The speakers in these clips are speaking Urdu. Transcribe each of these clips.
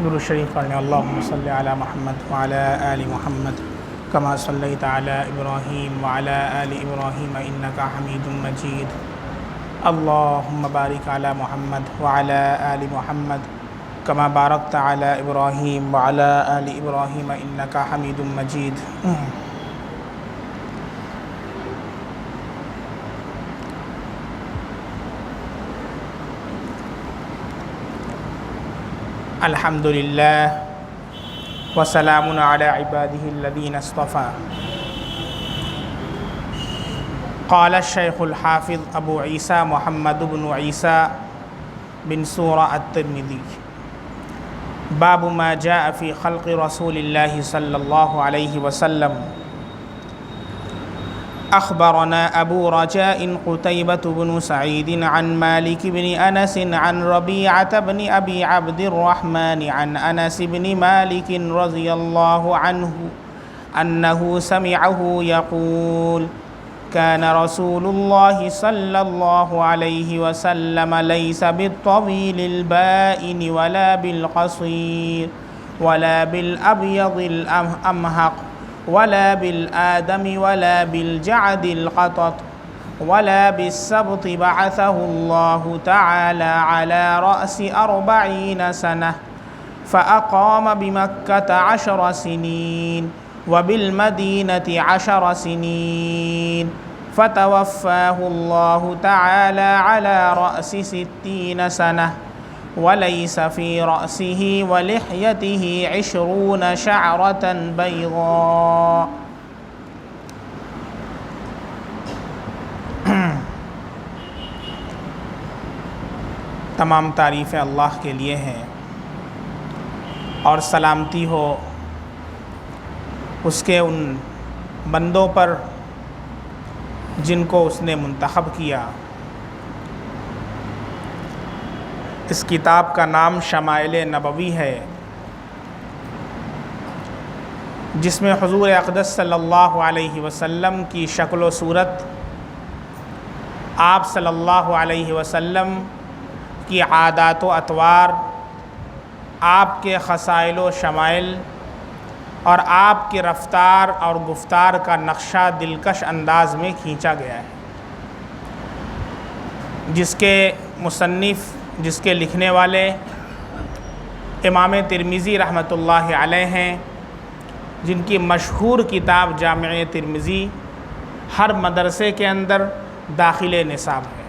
درود شریف پڑھنے اللہم صلی علی محمد وعلی آل محمد کما صلیت علی ابراہیم وعلی آل ابراہیم انکا حمید مجید اللہم بارک علی محمد وعلی آل محمد کما بارکت علی ابراہیم وعلی آل ابراہیم انکا حمید مجید۔ الحمدللہ وسلام علی عبادہ الذین اصطفیٰ۔ قال الشیخ الحافظ ابو عیسیٰ محمد بن عیسیٰ بن سورہ الترمذی باب ما جاء فی خلق رسول اللہ صلی اللہ علیہ وسلم۔ اخبرنا ابو رجاء قتيبة بن سعيد عن مالك بن انس عن ربيعة بن ابي عبد الرحمن عن انس بن مالك رضي الله عنه انه سمعه يقول كان رسول الله صلى الله عليه وسلم ليس بالطويل البائن ولا بالقصير ولا بالابيض الامهق ولا بالآدم ولا بالجعد القطط ولا بالسبط بعثه الله تعالى على رأس 40 سنة فأقام بمكة 10 سنين وبالمدينة 10 سنين فتوفاه الله تعالى على رأس 60 سنة وليس في رأسه ولحيته 20 شعرة بيضاء۔ تمام تعریفیں اللہ کے لیے ہیں اور سلامتی ہو اس کے ان بندوں پر جن کو اس نے منتخب کیا۔ اس کتاب کا نام شمائل نبوی ہے، جس میں حضور اقدس صلی اللہ علیہ وسلم کی شکل و صورت، آپ صلی اللہ علیہ وسلم کی عادات و اطوار، آپ کے خصائل و شمائل اور آپ کے رفتار اور گفتار کا نقشہ دلکش انداز میں کھینچا گیا ہے، جس کے مصنف، جس کے لکھنے والے امام ترمذی رحمۃ اللہ علیہ ہیں، جن کی مشہور کتاب جامع ترمذی ہر مدرسے کے اندر داخل نصاب ہے۔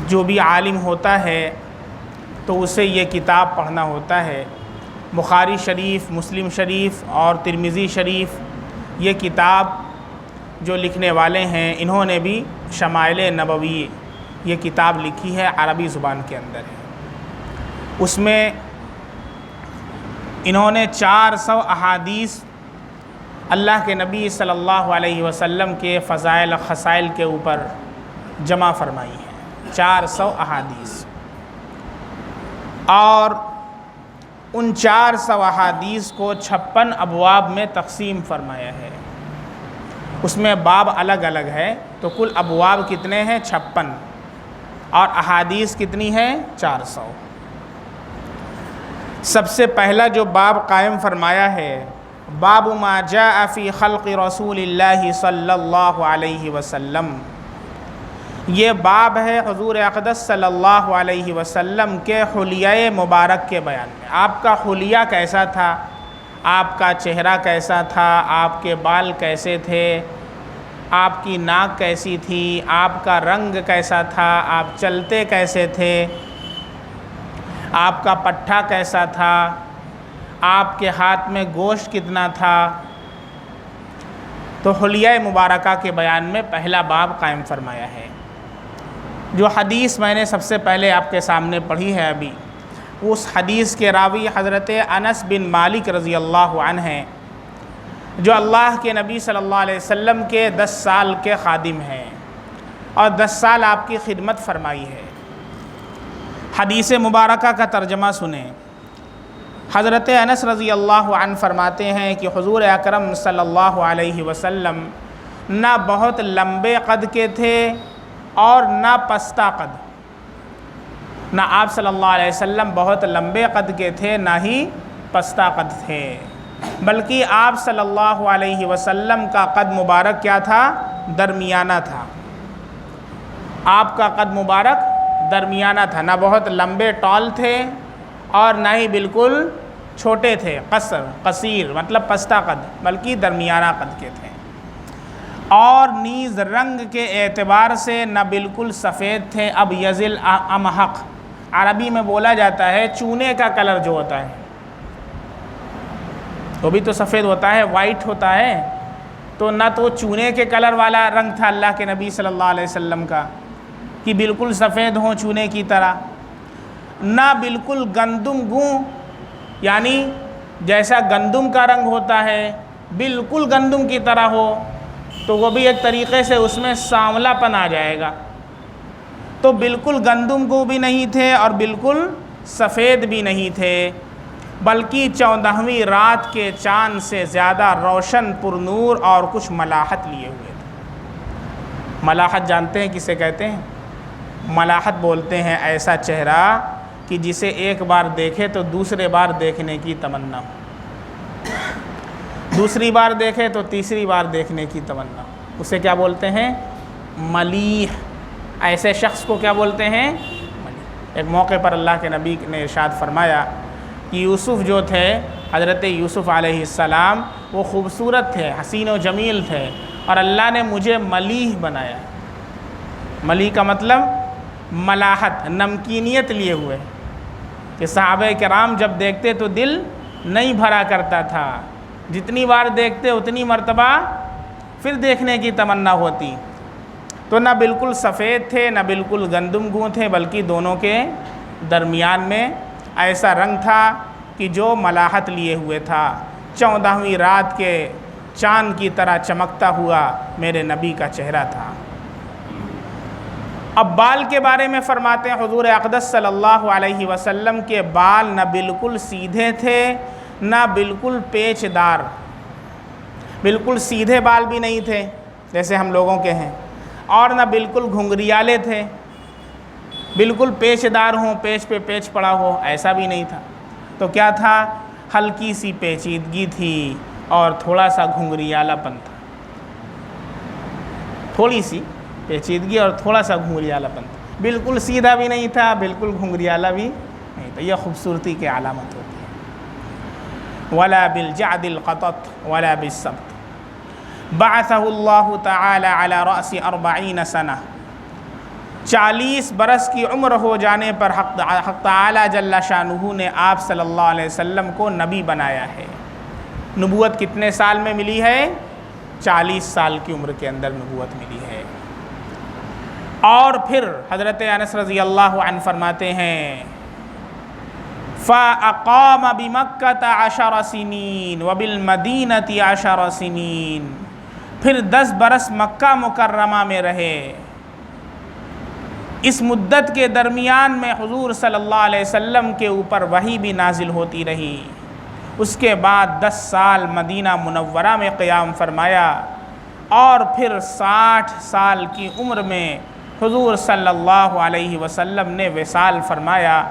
جو بھی عالم ہوتا ہے تو اسے یہ کتاب پڑھنا ہوتا ہے۔ بخاری شریف، مسلم شریف اور ترمذی شریف، یہ کتاب جو لکھنے والے ہیں انہوں نے بھی شمائل نبوی یہ کتاب لکھی ہے، عربی زبان کے اندر ہے۔ اس میں انہوں نے 400 احادیث اللہ کے نبی صلی اللہ علیہ وسلم کے فضائل خصائل کے اوپر جمع فرمائی ہیں، 400 احادیث، اور ان 400 احادیث کو 56 ابواب میں تقسیم فرمایا ہے۔ اس میں باب الگ الگ ہے، تو کل ابواب کتنے ہیں؟ 56، اور احادیث کتنی ہیں؟ 400۔ سب سے پہلا جو باب قائم فرمایا ہے، باب ما جاء فی خلق رسول اللہ صلی اللہ علیہ وسلم، یہ باب ہے حضور اقدس صلی اللہ علیہ وسلم کے حلیہ مبارک کے بیان میں۔ آپ کا حلیہ کیسا تھا، آپ کا چہرہ کیسا تھا، آپ کے بال کیسے تھے، آپ کی ناک کیسی تھی، آپ کا رنگ کیسا تھا، آپ چلتے کیسے تھے، آپ کا پٹھا کیسا تھا، آپ کے ہاتھ میں گوشت کتنا تھا۔ تو حلیہ مبارکہ کے بیان میں پہلا باب قائم فرمایا ہے۔ جو حدیث میں نے سب سے پہلے آپ کے سامنے پڑھی ہے ابھی، اس حدیث کے راوی حضرت انس بن مالک رضی اللہ عنہ ہیں، جو اللہ کے نبی صلی اللہ علیہ وسلم کے 10 سال کے خادم ہیں اور 10 سال آپ کی خدمت فرمائی ہے۔ حدیث مبارکہ کا ترجمہ سنیں۔ حضرت انس رضی اللہ عنہ فرماتے ہیں کہ حضور اکرم صلی اللہ علیہ وسلم نہ بہت لمبے قد کے تھے اور نہ پستہ قد، نہ آپ صلی اللہ علیہ وسلم بہت لمبے قد کے تھے نہ ہی پستہ قد تھے، بلکہ آپ صلی اللہ علیہ وسلم کا قد مبارک کیا تھا؟ درمیانہ تھا۔ آپ کا قد مبارک درمیانہ تھا، نہ بہت لمبے ٹال تھے اور نہ ہی بالکل چھوٹے تھے، قصیر مطلب پستہ قد، بلکہ درمیانہ قد کے تھے۔ اور نیز رنگ کے اعتبار سے نہ بالکل سفید تھے، اب یزل امحق، عربی میں بولا جاتا ہے چونے کا کلر جو ہوتا ہے وہ بھی تو سفید ہوتا ہے، وائٹ ہوتا ہے، تو نہ تو چونے کے کلر والا رنگ تھا اللہ کے نبی صلی اللہ علیہ وسلم کا کہ بالکل سفید ہوں چونے کی طرح، نہ بالکل گندم گوں، یعنی جیسا گندم کا رنگ ہوتا ہے بالکل گندم کی طرح ہو تو وہ بھی ایک طریقے سے اس میں سانولا پن آ جائے گا، تو بالکل گندم کو بھی نہیں تھے اور بالکل سفید بھی نہیں تھے، بلکہ 14ویں رات کے چاند سے زیادہ روشن پرنور اور کچھ ملاحت لیے ہوئے تھے۔ ملاحت جانتے ہیں کسے کہتے ہیں؟ ملاحت بولتے ہیں ایسا چہرہ کہ جسے ایک بار دیکھے تو دوسرے بار دیکھنے کی تمنا ہو، دوسری بار دیکھے تو تیسری بار دیکھنے کی تمنا ہو، اسے کیا بولتے ہیں؟ ملیح۔ ایسے شخص کو کیا بولتے ہیں؟ ملیح۔ ایک موقع پر اللہ کے نبی نے ارشاد فرمایا کہ یوسف جو تھے، حضرت یوسف علیہ السلام، وہ خوبصورت تھے، حسین و جمیل تھے، اور اللہ نے مجھے ملیح بنایا۔ ملیح کا مطلب ملاحت، نمکینیت لیے ہوئے، کہ صحابہ کرام جب دیکھتے تو دل نہیں بھرا کرتا تھا، جتنی بار دیکھتے اتنی مرتبہ پھر دیکھنے کی تمنا ہوتی۔ تو نہ بالکل سفید تھے نہ بالکل گندم گوں تھے، بلکہ دونوں کے درمیان میں ایسا رنگ تھا کہ جو ملاحت لیے ہوئے تھا۔ 14ویں رات کے چاند کی طرح چمکتا ہوا میرے نبی کا چہرہ تھا۔ اب بال کے بارے میں فرماتے ہیں حضور اقدس صلی اللہ علیہ وسلم کے بال نہ بالکل سیدھے تھے نہ بالکل پیچ دار، بالکل سیدھے بال بھی نہیں تھے جیسے ہم لوگوں کے ہیں، اور نہ بالکل گھنگریالے تھے، بالکل پیچ دار ہوں، پیچ پہ پیچ پڑا ہو، ایسا بھی نہیں تھا۔ تو کیا تھا؟ ہلکی سی پیچیدگی تھی اور تھوڑا سا گھنگریالہ پن تھا، تھوڑی سی پیچیدگی اور تھوڑا سا گھنگریالہ پن تھا، بالکل سیدھا بھی نہیں تھا، بالکل گھنگریالہ بھی نہیں تھا۔ یہ خوبصورتی کی علامت ہوتی ہے۔ ولا بالجعد القطط ولا بالسبط بعثہ اللہ تعالی علی رأس 40 سنہ، 40 برس کی عمر ہو جانے پر حق تعالی جل شانہ نے آپ صلی اللہ علیہ وسلم کو نبی بنایا ہے۔ نبوت کتنے سال میں ملی ہے؟ 40 سال کی عمر کے اندر نبوت ملی ہے۔ اور پھر حضرت انس رضی اللہ عنہ فرماتے ہیں فَأَقَامَ بِمَكَّةَ 10 سنین وَبِالْمَدِينَةِ 10 سنین، پھر 10 برس مکہ مکرمہ میں رہے۔ اس مدت کے درمیان میں حضور صلی اللہ علیہ وسلم کے اوپر وحی بھی نازل ہوتی رہی۔ اس کے بعد 10 سال مدینہ منورہ میں قیام فرمایا، اور پھر 60 سال کی عمر میں حضور صلی اللہ علیہ وسلم نے وصال فرمایا۔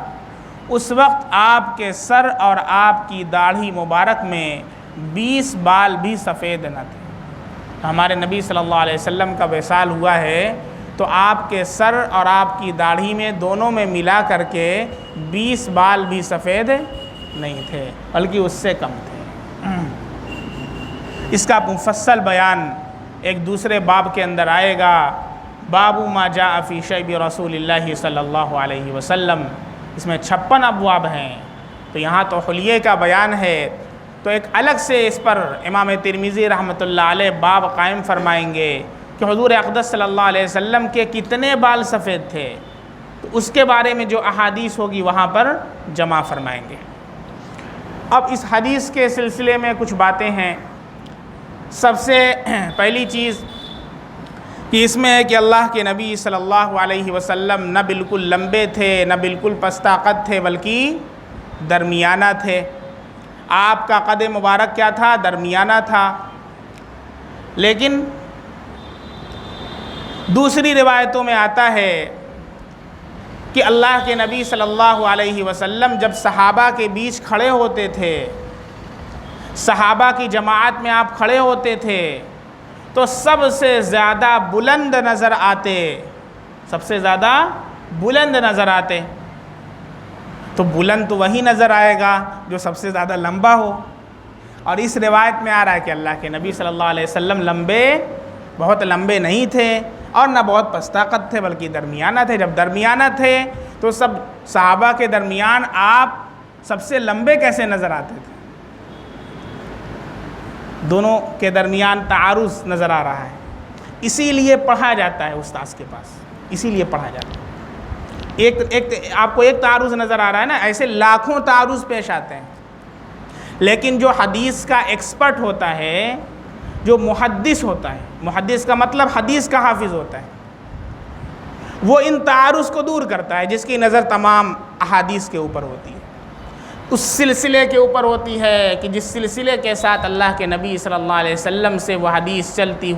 اس وقت آپ کے سر اور آپ کی داڑھی مبارک میں 20 بال بھی سفید نہ تھے۔ ہمارے نبی صلی اللہ علیہ وسلم کا وصال ہوا ہے تو آپ کے سر اور آپ کی داڑھی میں دونوں میں ملا کر کے 20 بال بھی سفید نہیں تھے، بلکہ اس سے کم تھے۔ اس کا مفصل بیان ایک دوسرے باب کے اندر آئے گا، باب ما جاء فی شیب رسول اللہ صلی اللہ علیہ وسلم۔ اس میں 56 ابواب ہیں، تو یہاں تو حلیے کا بیان ہے، تو ایک الگ سے اس پر امام ترمذی رحمۃ اللہ علیہ باب قائم فرمائیں گے کہ حضور اقدس صلی اللہ علیہ وسلم کے کتنے بال سفید تھے، تو اس کے بارے میں جو احادیث ہوگی وہاں پر جمع فرمائیں گے۔ اب اس حدیث کے سلسلے میں کچھ باتیں ہیں۔ سب سے پہلی چیز کہ اس میں ہے کہ اللہ کے نبی صلی اللہ علیہ وسلم نہ بالکل لمبے تھے نہ بالکل پستہ قد تھے، بلکہ درمیانہ تھے۔ آپ کا قد مبارک کیا تھا؟ درمیانہ تھا۔ لیکن دوسری روایتوں میں آتا ہے کہ اللہ کے نبی صلی اللہ علیہ وسلم جب صحابہ کے بیچ کھڑے ہوتے تھے، صحابہ کی جماعت میں آپ کھڑے ہوتے تھے، تو سب سے زیادہ بلند نظر آتے، سب سے زیادہ بلند نظر آتے۔ تو بلند تو وہی نظر آئے گا جو سب سے زیادہ لمبا ہو، اور اس روایت میں آ رہا ہے کہ اللہ کے نبی صلی اللہ علیہ وسلم بہت لمبے نہیں تھے اور نہ بہت پست قد تھے، بلکہ درمیانہ تھے۔ جب درمیانہ تھے تو سب صحابہ کے درمیان آپ سب سے لمبے کیسے نظر آتے تھے؟ دونوں کے درمیان تعارض نظر آ رہا ہے، اسی لیے پڑھا جاتا ہے استاذ کے پاس، اسی لیے پڑھا جاتا ہے۔ آپ کو ایک تعارض نظر آ رہا ہے نا، ایسے لاکھوں تعارض پیش آتے ہیں، لیکن جو حدیث کا ایکسپرٹ ہوتا ہے، جو محدث ہوتا ہے، محدث کا مطلب حدیث کا حافظ ہوتا ہے، وہ ان تعارض کو دور کرتا ہے، جس کی نظر تمام احادیث کے اوپر ہوتی ہے، اس سلسلے کے اوپر ہوتی ہے کہ جس سلسلے کے ساتھ اللہ کے نبی صلی اللہ علیہ وسلم سے وہ حدیث چلتی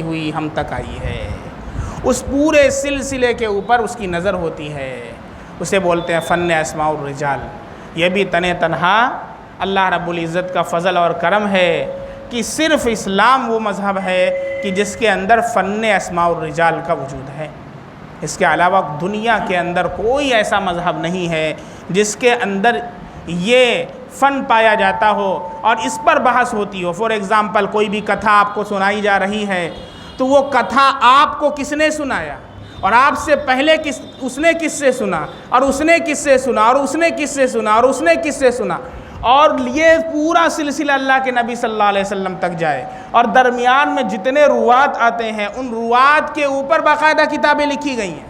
ہوئی ہم تک آئی ہے، اس پورے سلسلے کے اوپر اس کی نظر ہوتی ہے۔ اسے بولتے ہیں فن اسماء الرجال۔ یہ بھی تنہا اللہ رب العزت کا فضل اور کرم ہے کہ صرف اسلام وہ مذہب ہے کہ جس کے اندر فن اسماء الرجال کا وجود ہے۔ اس کے علاوہ دنیا کے اندر کوئی ایسا مذہب نہیں ہے جس کے اندر یہ فن پایا جاتا ہو اور اس پر بحث ہوتی ہو۔ فار ایگزامپل، کوئی بھی کتھا آپ کو سنائی جا رہی ہے تو وہ کتھا آپ کو کس نے سنایا، اور آپ سے پہلے اس نے کس سے سنا، اور اس نے کس سے سنا، اور اس نے کس سے سنا، اور اس نے کس سے سنا، اور یہ پورا سلسلہ اللہ کے نبی صلی اللہ علیہ وسلم تک جائے، اور درمیان میں جتنے روات آتے ہیں ان روات کے اوپر باقاعدہ کتابیں لکھی گئی ہیں۔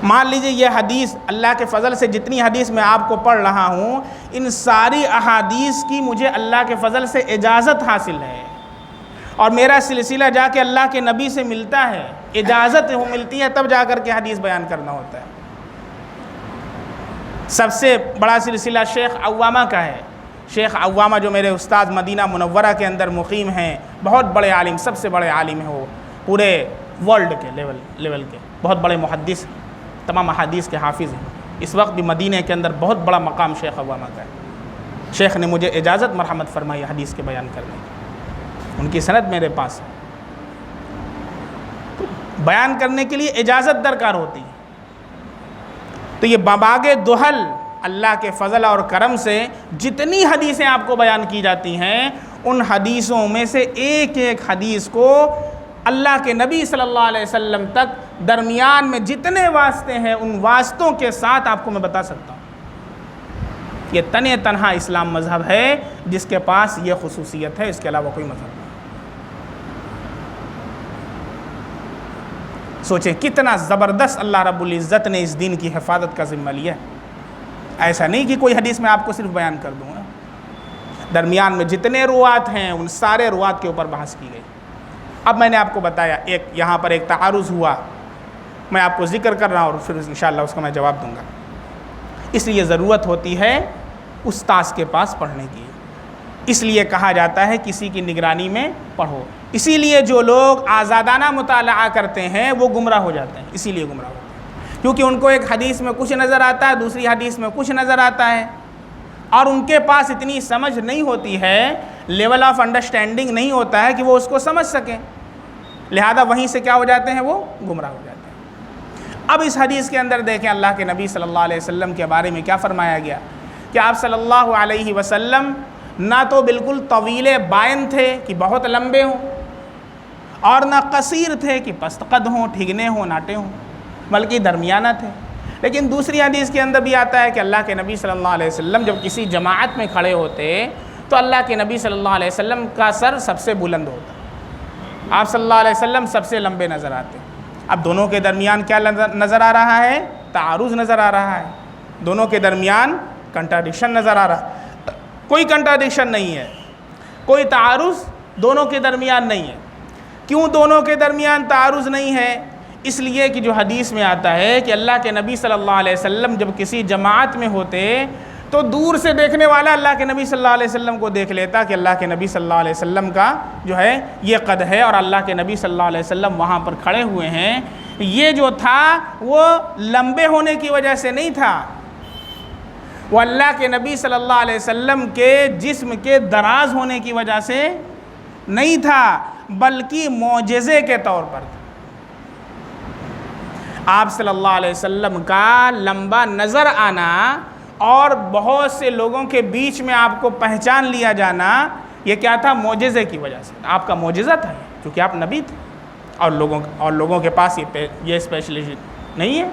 مان لیجئے یہ حدیث، اللہ کے فضل سے جتنی حدیث میں آپ کو پڑھ رہا ہوں، ان ساری احادیث کی مجھے اللہ کے فضل سے اجازت حاصل ہے، اور میرا سلسلہ جا کے اللہ کے نبی سے ملتا ہے، اجازت ملتی ہے تب جا کر کے حدیث بیان کرنا ہوتا ہے۔ سب سے بڑا سلسلہ شیخ عوامہ کا ہے۔ شیخ عوامہ جو میرے استاد مدینہ منورہ کے اندر مقیم ہیں، بہت بڑے عالم، سب سے بڑے عالم ہیں، وہ پورے ورلڈ کے لیول کے بہت بڑے محدث، تمام احادیث کے حافظ ہیں۔ اس وقت بھی مدینہ کے اندر بہت بڑا مقام شیخ عوامہ کا ہے۔ شیخ نے مجھے اجازت مرحمت فرمائی حدیث کے بیان کرنے کی، ان کی سند میرے پاس ہے، تو بیان کرنے کے لیے اجازت درکار ہوتی ہے۔ تو یہ بباغ دہل اللہ کے فضل اور کرم سے جتنی حدیثیں آپ کو بیان کی جاتی ہیں، ان حدیثوں میں سے ایک ایک حدیث کو اللہ کے نبی صلی اللہ علیہ وسلم تک درمیان میں جتنے واسطے ہیں ان واسطوں کے ساتھ آپ کو میں بتا سکتا ہوں۔ یہ تنہا اسلام مذہب ہے جس کے پاس یہ خصوصیت ہے، اس کے علاوہ کوئی مذہب نہیں۔ سوچیں کتنا زبردست اللہ رب العزت نے اس دین کی حفاظت کا ذمہ لیا ہے۔ ایسا نہیں کہ کوئی حدیث میں آپ کو صرف بیان کر دوں گا، درمیان میں جتنے روات ہیں ان سارے روات کے اوپر بحث کی گئی۔ اب میں نے آپ کو بتایا، ایک یہاں پر ایک تعارض ہوا، میں آپ کو ذکر کر رہا ہوں اور پھر انشاءاللہ اس کا میں جواب دوں گا۔ اس لیے ضرورت ہوتی ہے استاذ کے پاس پڑھنے کی، اس لیے کہا جاتا ہے کسی کی نگرانی میں پڑھو۔ اسی لیے جو لوگ آزادانہ مطالعہ کرتے ہیں وہ گمراہ ہو جاتے ہیں، اسی لیے گمراہ ہوتے ہیں، کیونکہ ان کو ایک حدیث میں کچھ نظر آتا ہے، دوسری حدیث میں کچھ نظر آتا ہے، اور ان کے پاس اتنی سمجھ نہیں ہوتی ہے، لیول آف انڈرسٹینڈنگ نہیں ہوتا ہے کہ وہ اس کو سمجھ سکیں، لہذا وہیں سے کیا ہو جاتے ہیں، وہ گمراہ ہو جاتے ہیں۔ اب اس حدیث کے اندر دیکھیں اللہ کے نبی صلی اللہ علیہ وسلم کے بارے میں کیا فرمایا گیا کہ آپ صلی اللہ علیہ وسلم نہ تو بالکل طویل بائن تھے کہ بہت لمبے ہوں، اور نہ قصیر تھے کہ پست قد ہوں، ٹھگنے ہوں، ناٹے ہوں، بلکہ درمیانہ تھے۔ لیکن دوسری حدیث کے اندر بھی آتا ہے کہ اللہ کے نبی صلی اللہ علیہ وسلم جب کسی جماعت میں کھڑے ہوتے تو اللہ کے نبی صلی اللہ علیہ وسلم کا سر سب سے بلند ہوتا، آپ صلی اللہ علیہ وسلم سب سے لمبے نظر آتے۔ اب دونوں کے درمیان کیا نظر آ رہا ہے؟ تعارض نظر آ رہا ہے، دونوں کے درمیان کنٹراڈکشن نظر آ رہا ہے۔ کوئی کنٹراڈکشن نہیں ہے، کوئی تعارض دونوں کے درمیان نہیں ہے۔ کیوں دونوں کے درمیان تعارض نہیں ہے؟ اس لیے کہ جو حدیث میں آتا ہے کہ اللہ کے نبی صلی اللہ علیہ وسلم جب کسی جماعت میں ہوتے تو دور سے دیکھنے والا اللہ کے نبی صلی اللہ علیہ وسلم کو دیکھ لیتا کہ اللہ کے نبی صلی اللہ علیہ وسلم کا جو ہے یہ قد ہے، اور اللہ کے نبی صلی اللہ علیہ وسلم وہاں پر کھڑے ہوئے ہیں، یہ جو تھا وہ لمبے ہونے کی وجہ سے نہیں تھا، وہ اللہ کے نبی صلی اللہ علیہ وسلم کے جسم کے دراز ہونے کی وجہ سے نہیں تھا، بلکہ معجزے کے طور پر تھا۔ آپ صلی اللہ علیہ وسلم کا لمبا نظر آنا اور بہت سے لوگوں کے بیچ میں آپ کو پہچان لیا جانا، یہ کیا تھا؟ معجزے کی وجہ سے۔ آپ کا معجزہ تھا کیونکہ آپ نبی تھے، اور لوگوں کے پاس یہ اسپیشلٹی نہیں ہے،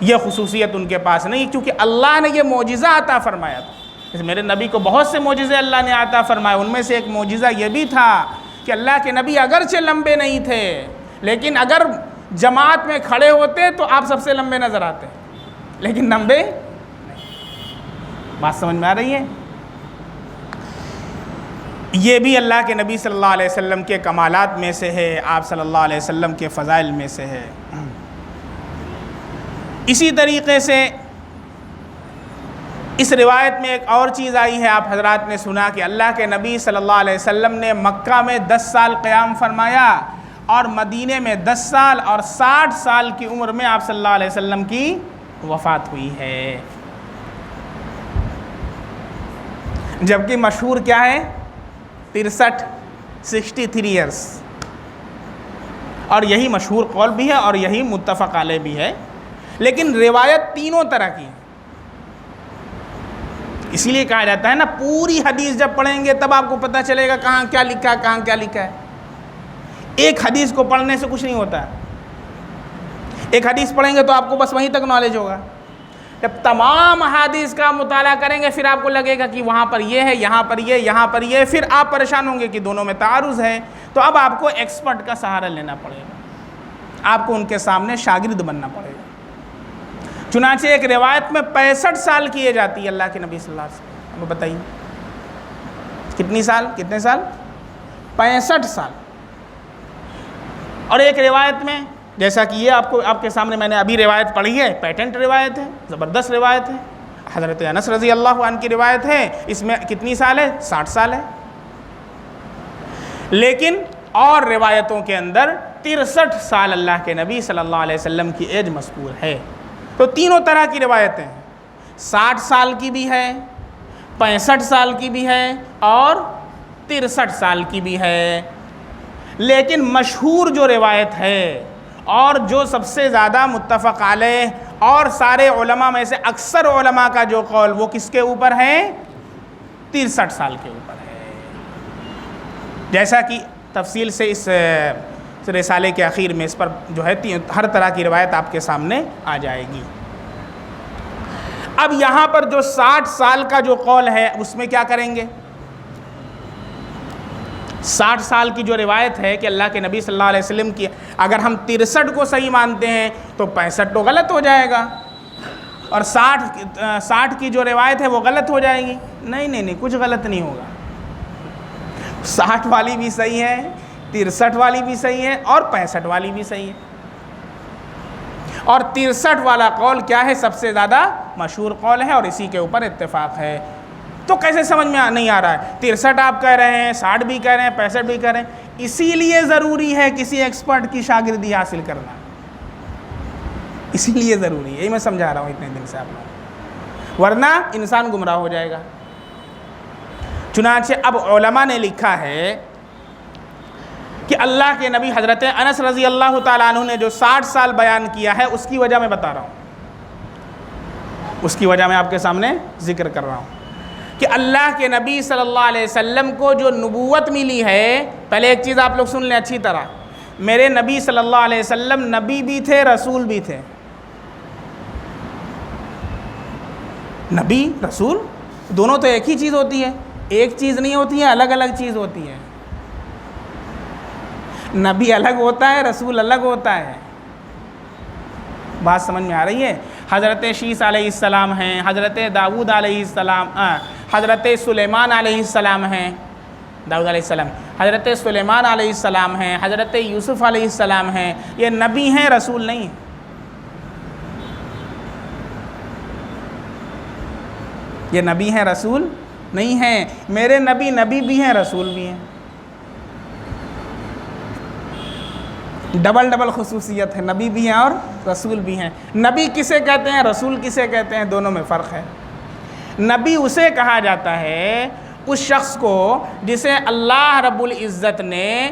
یہ خصوصیت ان کے پاس نہیں، کیونکہ اللہ نے یہ معجزہ عطا فرمایا تھا۔ میرے نبی کو بہت سے معجزے اللہ نے عطا فرمائے، ان میں سے ایک معجزہ یہ بھی تھا کہ اللہ کے نبی اگرچہ لمبے نہیں تھے، لیکن اگر جماعت میں کھڑے ہوتے تو آپ سب سے لمبے نظر آتے، لیکن لمبے نہیں۔ بات سمجھ میں آ رہی ہے؟ یہ بھی اللہ کے نبی صلی اللہ علیہ وسلم کے کمالات میں سے ہے، آپ صلی اللہ علیہ وسلم کے فضائل میں سے ہے۔ اسی طریقے سے اس روایت میں ایک اور چیز آئی ہے، آپ حضرات نے سنا کہ اللہ کے نبی صلی اللہ علیہ وسلم نے مکہ میں 10 سال قیام فرمایا اور مدینے میں 10 سال، اور 60 سال کی عمر میں آپ صلی اللہ علیہ وسلم کی وفات ہوئی ہے۔ جبکہ مشہور کیا ہے؟ 63 ایئرس، اور یہی مشہور قول بھی ہے اور یہی متفق علیہ بھی ہے، لیکن روایت تینوں طرح کی ہے۔ اسی لیے کہا جاتا ہے نا، پوری حدیث جب پڑھیں گے تب آپ کو پتہ چلے گا کہاں کیا لکھا ہے، کہاں کیا لکھا ہے۔ ایک حدیث کو پڑھنے سے کچھ نہیں ہوتا ہے، ایک حدیث پڑھیں گے تو آپ کو بس وہیں تک نالج ہوگا، جب تمام احادیث کا مطالعہ کریں گے پھر آپ کو لگے گا کہ وہاں پر یہ ہے، یہاں پر یہ، یہاں پر یہ، پھر آپ پریشان ہوں گے کہ دونوں میں تعارض ہے۔ تو اب آپ کو ایکسپرٹ کا سہارا لینا پڑے گا، آپ کو ان کے سامنے شاگرد بننا پڑے گا۔ چنانچہ ایک روایت میں 65 سال کیے جاتی ہے اللہ کے نبی صلی اللہ علیہ وسلم۔ اب بتائیے کتنے سال؟ 65 سال۔ اور ایک روایت میں، جیسا کہ یہ آپ کے سامنے میں نے ابھی روایت پڑھی ہے، پیٹنٹ روایت ہے، زبردست روایت ہے، حضرت انس رضی اللہ عنہ کی روایت ہے، اس میں کتنی سال ہے؟ 60 سال ہے۔ لیکن اور روایتوں کے اندر 63 سال اللہ کے نبی صلی اللہ علیہ وسلم کی ایج مذکور ہے۔ تو تینوں طرح کی روایتیں ہیں، 60 سال کی بھی ہے، 65 سال کی بھی ہے، اور 63 سال کی بھی ہے۔ لیکن مشہور جو روایت ہے اور جو سب سے زیادہ متفق علیہ اور سارے علماء میں سے اکثر علماء کا جو قول، وہ کس کے اوپر ہے؟ 63 سال کے اوپر ہے، جیسا کہ تفصیل سے اس رسالے کے اخیر میں اس پر جو ہے ہر طرح کی روایت آپ کے سامنے آ جائے گی۔ اب یہاں پر جو 60 سال کا جو قول ہے اس میں کیا کریں گے؟ 60 سال کی جو روایت ہے کہ اللہ کے نبی صلی اللہ علیہ وسلم کی، اگر ہم 63 کو صحیح مانتے ہیں تو 65 تو غلط ہو جائے گا، اور 60 کی جو روایت ہے وہ غلط ہو جائے گی۔ نہیں، کچھ غلط نہیں ہوگا، 60 والی بھی صحیح ہے، 63 والی بھی صحیح ہے، اور 65 والی بھی صحیح ہے۔ اور 63 والا قول کیا ہے؟ سب سے زیادہ مشہور قول ہے اور اسی کے اوپر اتفاق ہے۔ تو کیسے سمجھ میں نہیں آ رہا ہے؟ 63 آپ کہہ رہے ہیں، 60 بھی کہہ رہے ہیں، 65 بھی کہہ رہے ہیں۔ اسی لیے ضروری ہے کسی ایکسپرٹ کی شاگردی حاصل کرنا، اسی لیے ضروری ہے، یہی میں سمجھا رہا ہوں اتنے دن سے آپ لوگ، ورنہ انسان گمراہ ہو جائے گا۔ چنانچہ اب علماء نے لکھا ہے کہ اللہ کے نبی حضرت انس رضی اللہ تعالیٰ عنہ نے جو 60 سال بیان کیا ہے، اس کی وجہ میں بتا رہا ہوں، اس کی وجہ میں آپ کے سامنے ذکر کر رہا ہوں کہ اللہ کے نبی صلی اللہ علیہ وسلم کو جو نبوت ملی ہے، پہلے ایک چیز آپ لوگ سن لیں اچھی طرح، میرے نبی صلی اللہ علیہ وسلم نبی بھی تھے، رسول بھی تھے۔ نبی رسول دونوں تو ایک ہی چیز ہوتی ہے، ایک چیز نہیں ہوتی ہے، الگ الگ چیز ہوتی ہے۔ نبی الگ ہوتا ہے، رسول الگ ہوتا ہے۔ بات سمجھ میں آ رہی ہے؟ حضرت شیس علیہ السلام ہیں، حضرت داؤد علیہ السلام، حضرت سلیمان علیہ السلام ہیں، داؤد علیہ السلام، حضرت سلیمان علیہ السلام ہیں، حضرت یوسف علیہ السلام ہیں۔ یہ نبی ہیں، رسول نہیں ہیں۔ یہ نبی ہیں، رسول نہیں ہیں۔ میرے نبی نبی بھی ہیں، رسول بھی ہیں۔ ڈبل ڈبل خصوصیت ہے، نبی بھی ہیں اور رسول بھی ہیں۔ نبی کسے کہتے ہیں، رسول کسے کہتے ہیں، دونوں میں فرق ہے۔ نبی اسے کہا جاتا ہے اس شخص کو جسے اللہ رب العزت نے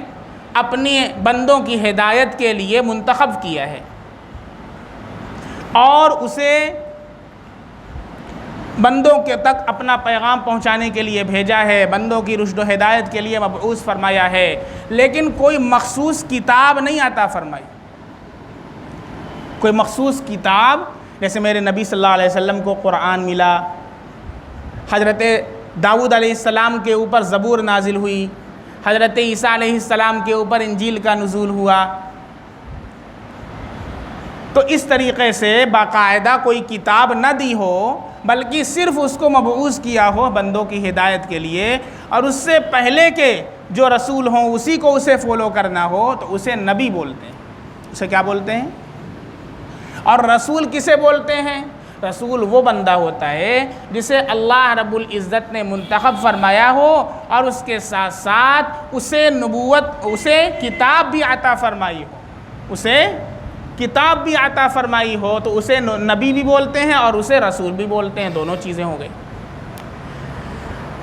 اپنے بندوں کی ہدایت کے لیے منتخب کیا ہے اور اسے بندوں کے تک اپنا پیغام پہنچانے کے لیے بھیجا ہے، بندوں کی رشد و ہدایت کے لیے مبعوث فرمایا ہے، لیکن کوئی مخصوص کتاب نہیں عطا فرمائی۔ کوئی مخصوص کتاب، جیسے میرے نبی صلی اللہ علیہ وسلم کو قرآن ملا، حضرت داؤد علیہ السلام کے اوپر زبور نازل ہوئی، حضرت عیسیٰ علیہ السلام کے اوپر انجیل کا نزول ہوا، تو اس طریقے سے باقاعدہ کوئی کتاب نہ دی ہو، بلکہ صرف اس کو مبعوث کیا ہو بندوں کی ہدایت کے لیے، اور اس سے پہلے کے جو رسول ہوں اسی کو اسے فالو کرنا ہو، تو اسے نبی بولتے ہیں۔ اسے کیا بولتے ہیں؟ اور رسول کسے بولتے ہیں؟ رسول وہ بندہ ہوتا ہے جسے اللہ رب العزت نے منتخب فرمایا ہو اور اس کے ساتھ ساتھ اسے نبوت، اسے کتاب بھی عطا فرمائی ہو، اسے کتاب بھی عطا فرمائی ہو، تو اسے نبی بھی بولتے ہیں اور اسے رسول بھی بولتے ہیں، دونوں چیزیں ہو گئی۔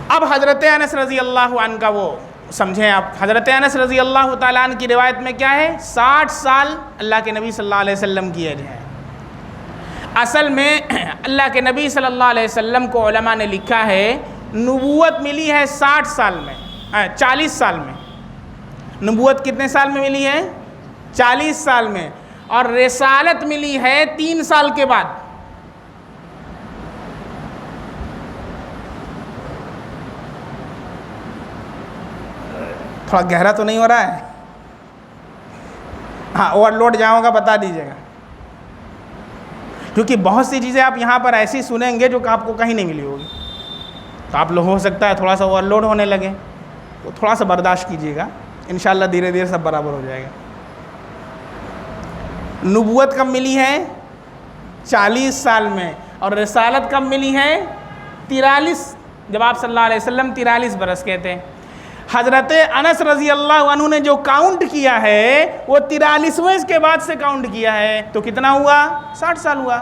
اب حضرت انس رضی اللہ عنہ کا وہ سمجھیں آپ، حضرت انس رضی اللہ تعالیٰ عنہ کی روایت میں کیا ہے؟ 60 سال اللہ کے نبی صلی اللہ علیہ وسلم کی ایج ہے۔ اصل میں اللہ کے نبی صلی اللہ علیہ وسلم کو علماء نے لکھا ہے نبوت ملی ہے 60 سال میں، 40 سال میں۔ نبوت کتنے سال میں ملی ہے؟ 40 سال میں، اور رسالت ملی ہے 3 سال کے بعد۔ تھوڑا گہرا تو نہیں ہو رہا ہے؟ ہاں، اوور لوڈ جہاں ہوگا بتا دیجیے گا، کیونکہ بہت سی چیزیں آپ یہاں پر ایسی سنیں گے جو کہ آپ کو کہیں نہیں ملی ہوگی، تو آپ لوگ ہو سکتا ہے تھوڑا سا اوور لوڈ ہونے لگے، تو تھوڑا سا برداشت کیجیے گا، انشاءاللہ دھیرے دھیرے سب برابر ہو جائے گا۔ نبوت کب ملی ہے؟ 40 سال میں، اور رسالت کب ملی ہے؟ 43، جب آپ صلی اللہ علیہ وسلم 43 برس کے تھے۔ حضرت انس رضی اللہ عنہ نے جو کاؤنٹ کیا ہے وہ 43ویں کے بعد سے کاؤنٹ کیا ہے، تو کتنا ہوا؟ 60 سال ہوا۔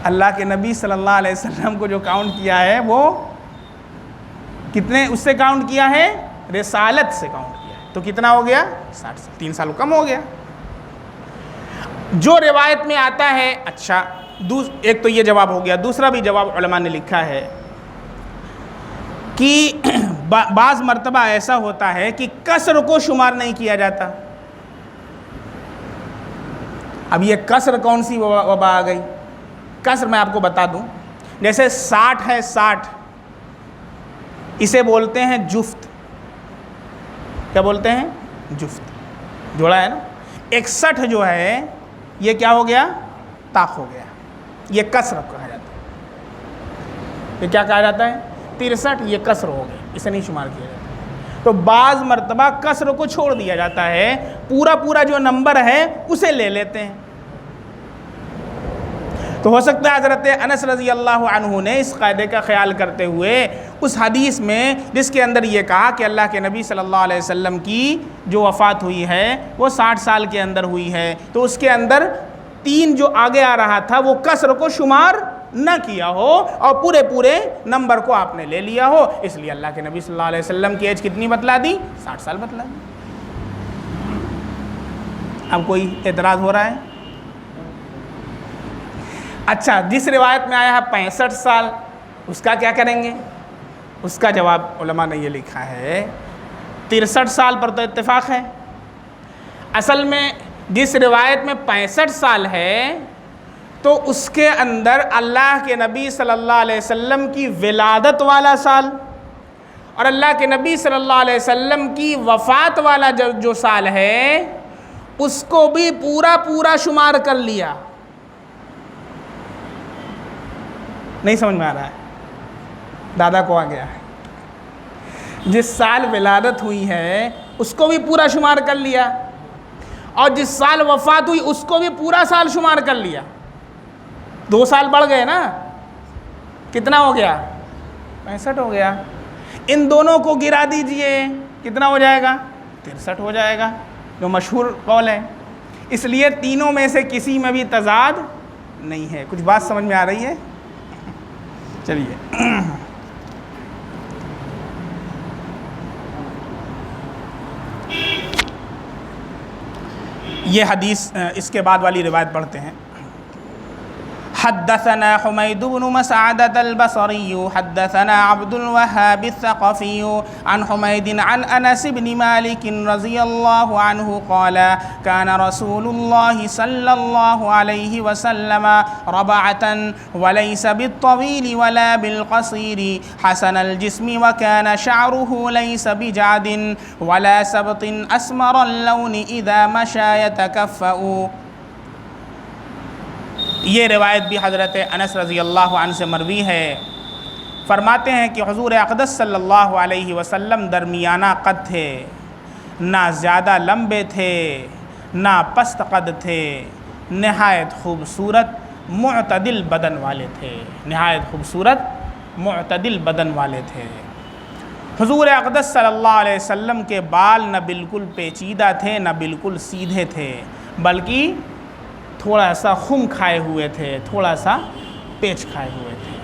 اللہ کے نبی صلی اللہ علیہ وسلم کو جو کاؤنٹ کیا ہے وہ کتنے اس سے کاؤنٹ کیا ہے؟ رسالت سے کاؤنٹ کیا ہے، تو کتنا ہو گیا؟ 60 سال، 3 سال کم ہو گیا۔ جو روایت میں آتا ہے، اچھا ایک تو یہ جواب ہو گیا، دوسرا بھی جواب علماء نے لکھا ہے کہ بعض مرتبہ ایسا ہوتا ہے کہ کسر کو شمار نہیں کیا جاتا۔ اب یہ کسر کون سی وبا آ گئی؟ کسر میں آپ کو بتا دوں، جیسے 60 ہے، 60 اسے بولتے ہیں جفت۔ کیا بولتے ہیں؟ جفت، جوڑا ہے نا۔ 61 جو ہے یہ کیا ہو گیا؟ طاق ہو گیا، یہ کسر کہا جاتا ہے۔ یہ کیا کہا جاتا ہے؟ 63، یہ کسر ہو گیا، اسے نہیں شمار کیا جاتا۔ تو بعض مرتبہ کسر کو چھوڑ دیا جاتا ہے، پورا جو نمبر ہے اسے لے لیتے ہیں۔ تو ہو سکتا ہے حضرت انس رضی اللہ عنہ نے اس قاعدے کا خیال کرتے ہوئے اس حدیث میں جس کے اندر یہ کہا کہ اللہ کے نبی صلی اللہ علیہ وسلم کی جو وفات ہوئی ہے وہ 60 سال کے اندر ہوئی ہے، تو اس کے اندر 3 جو آگے آ رہا تھا وہ کسر کو شمار نہ کیا ہو اور پورے نمبر کو آپ نے لے لیا ہو، اس لیے اللہ کے نبی صلی اللہ علیہ وسلم کی ایج کتنی بتلا دی؟ 60 سال بتلا دی۔ اب کوئی اعتراض ہو رہا ہے؟ اچھا، جس روایت میں آیا ہے 65 سال، اس کا کیا کریں گے؟ اس کا جواب علماء نے یہ لکھا ہے 63 سال پر تو اتفاق ہے۔ اصل میں جس روایت میں 65 سال ہے تو اس کے اندر اللہ کے نبی صلی اللہ علیہ وسلم کی ولادت والا سال اور اللہ کے نبی صلی اللہ علیہ وسلم کی وفات والا جو سال ہے اس کو بھی پورا شمار کر لیا۔ نہیں سمجھ میں آ رہا ہے؟ دادا کو آ گیا ہے۔ جس سال ولادت ہوئی ہے اس کو بھی پورا شمار کر لیا، اور جس سال وفات ہوئی اس کو بھی پورا سال شمار کر لیا۔ 2 سال بڑھ گئے نا، کتنا ہو گیا؟ 65 ہو گیا۔ ان دونوں کو گرا دیجئے، کتنا ہو جائے گا؟ 63 ہو جائے گا، جو مشہور قول ہے۔ اس لیے تینوں میں سے کسی میں بھی تضاد نہیں ہے۔ کچھ بات سمجھ میں آ رہی ہے؟ چلیے یہ حدیث اس کے بعد والی روایت پڑھتے ہیں۔ حدثنا حمید بن مسعدة البصري حدثنا عبد الوهاب الثقفي عن حميد عن أنس بن مالك رضي الله عنه قال كان رسول الله صلى الله عليه وسلم ربعة وليس بالطويل ولا بالقصير حسن الجسم وكان شعره ليس بجعد ولا سبط أسمر اللون إذا مشى يتكفأ۔ یہ روایت بھی حضرت انس رضی اللہ عنہ سے مروی ہے۔ فرماتے ہیں کہ حضور اقدس صلی اللہ علیہ وسلم درمیانہ قد تھے، نہ زیادہ لمبے تھے نہ پست قد تھے، نہایت خوبصورت معتدل بدن والے تھے، نہایت خوبصورت معتدل بدن والے تھے۔ حضور اقدس صلی اللہ علیہ وسلم کے بال نہ بالکل پیچیدہ تھے نہ بالکل سیدھے تھے، بلکہ تھوڑا سا خم کھائے ہوئے تھے، تھوڑا سا پیچ کھائے ہوئے تھے۔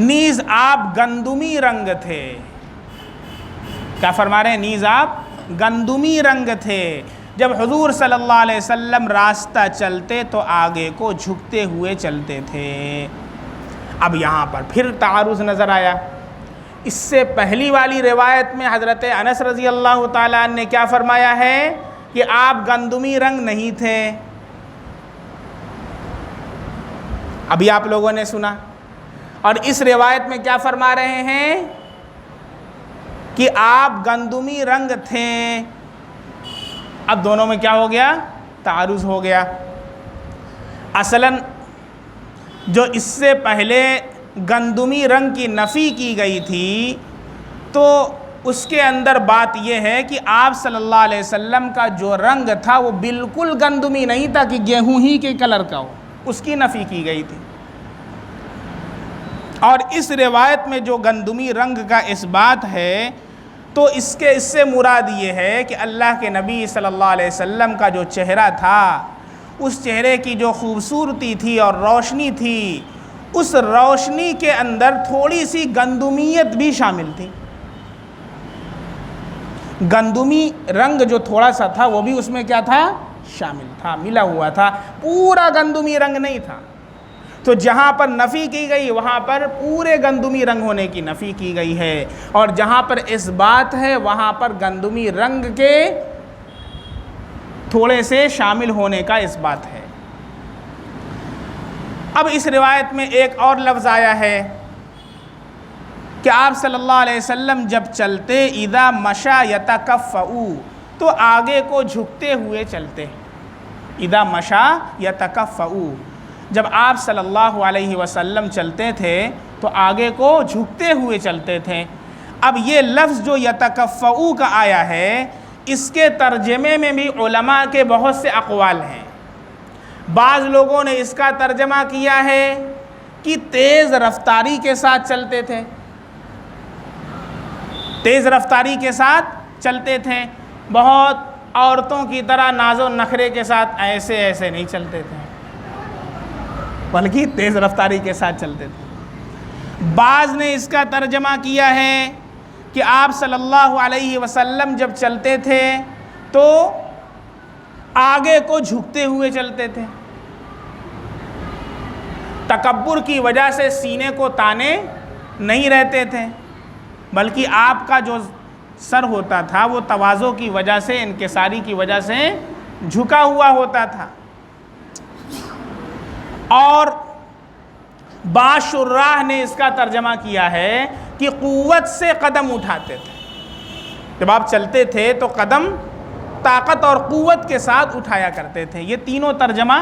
نیز آپ گندمی رنگ تھے۔ کیا فرما رہے ہیں؟ نیز آپ گندمی رنگ تھے۔ جب حضور صلی اللہ علیہ وسلم راستہ چلتے تو آگے کو جھکتے ہوئے چلتے تھے۔ اب یہاں پر پھر تعارض نظر آیا۔ اس سے پہلی والی روایت میں حضرت انس رضی اللہ تعالیٰ عنہ نے کیا فرمایا ہے کہ آپ گندمی رنگ نہیں تھے۔ ابھی آپ لوگوں نے سنا، اور اس روایت میں کیا فرما رہے ہیں کہ آپ گندمی رنگ تھے۔ اب دونوں میں کیا ہو گیا؟ تعارض ہو گیا۔ اصلاً جو اس سے پہلے گندمی رنگ کی نفی کی گئی تھی تو اس کے اندر بات یہ ہے کہ آپ صلی اللہ علیہ وسلم کا جو رنگ تھا وہ بالکل گندمی نہیں تھا کہ گیہوں ہی کے کلر کا ہو، اس کی نفی کی گئی تھی۔ اور اس روایت میں جو گندمی رنگ کا اس بات ہے تو اس سے مراد یہ ہے کہ اللہ کے نبی صلی اللہ علیہ وسلم کا جو چہرہ تھا، اس چہرے کی جو خوبصورتی تھی اور روشنی تھی، اس روشنی کے اندر تھوڑی سی گندمیت بھی شامل تھی۔ گندمی رنگ جو تھوڑا سا تھا وہ بھی اس میں کیا تھا؟ شامل تھا، ملا ہوا تھا، پورا گندمی رنگ نہیں تھا۔ تو جہاں پر نفی کی گئی وہاں پر پورے گندمی رنگ ہونے کی نفی کی گئی ہے، اور جہاں پر اس بات ہے وہاں پر گندمی رنگ کے تھوڑے سے شامل ہونے کا اس بات ہے۔ اب اس روایت میں ایک اور لفظ آیا ہے کہ آپ صلی اللہ علیہ وسلم جب چلتے اذا مشا یتکفؤ، تو آگے کو جھکتے ہوئے چلتے۔ اذا مشا یتکفؤ، جب آپ صلی اللہ علیہ وسلم چلتے تھے تو آگے کو جھکتے ہوئے چلتے تھے۔ اب یہ لفظ جو یتکفؤ کا آیا ہے، اس کے ترجمے میں بھی علماء کے بہت سے اقوال ہیں۔ بعض لوگوں نے اس کا ترجمہ کیا ہے کہ تیز رفتاری کے ساتھ چلتے تھے، تیز رفتاری کے ساتھ چلتے تھے، بہت عورتوں کی طرح ناز و نخرے کے ساتھ ایسے ایسے نہیں چلتے تھے، بلکہ تیز رفتاری کے ساتھ چلتے تھے۔ بعض نے اس کا ترجمہ کیا ہے کہ آپ صلی اللہ علیہ وسلم جب چلتے تھے تو آگے کو جھکتے ہوئے چلتے تھے، تکبر کی وجہ سے سینے کو تانے نہیں رہتے تھے، بلکہ آپ کا جو سر ہوتا تھا وہ تواضع کی وجہ سے، انکساری کی وجہ سے جھکا ہوا ہوتا تھا۔ اور بعض شراح نے اس کا ترجمہ کیا ہے کہ قوت سے قدم اٹھاتے تھے، جب آپ چلتے تھے تو قدم طاقت اور قوت کے ساتھ اٹھایا کرتے تھے۔ یہ تینوں ترجمہ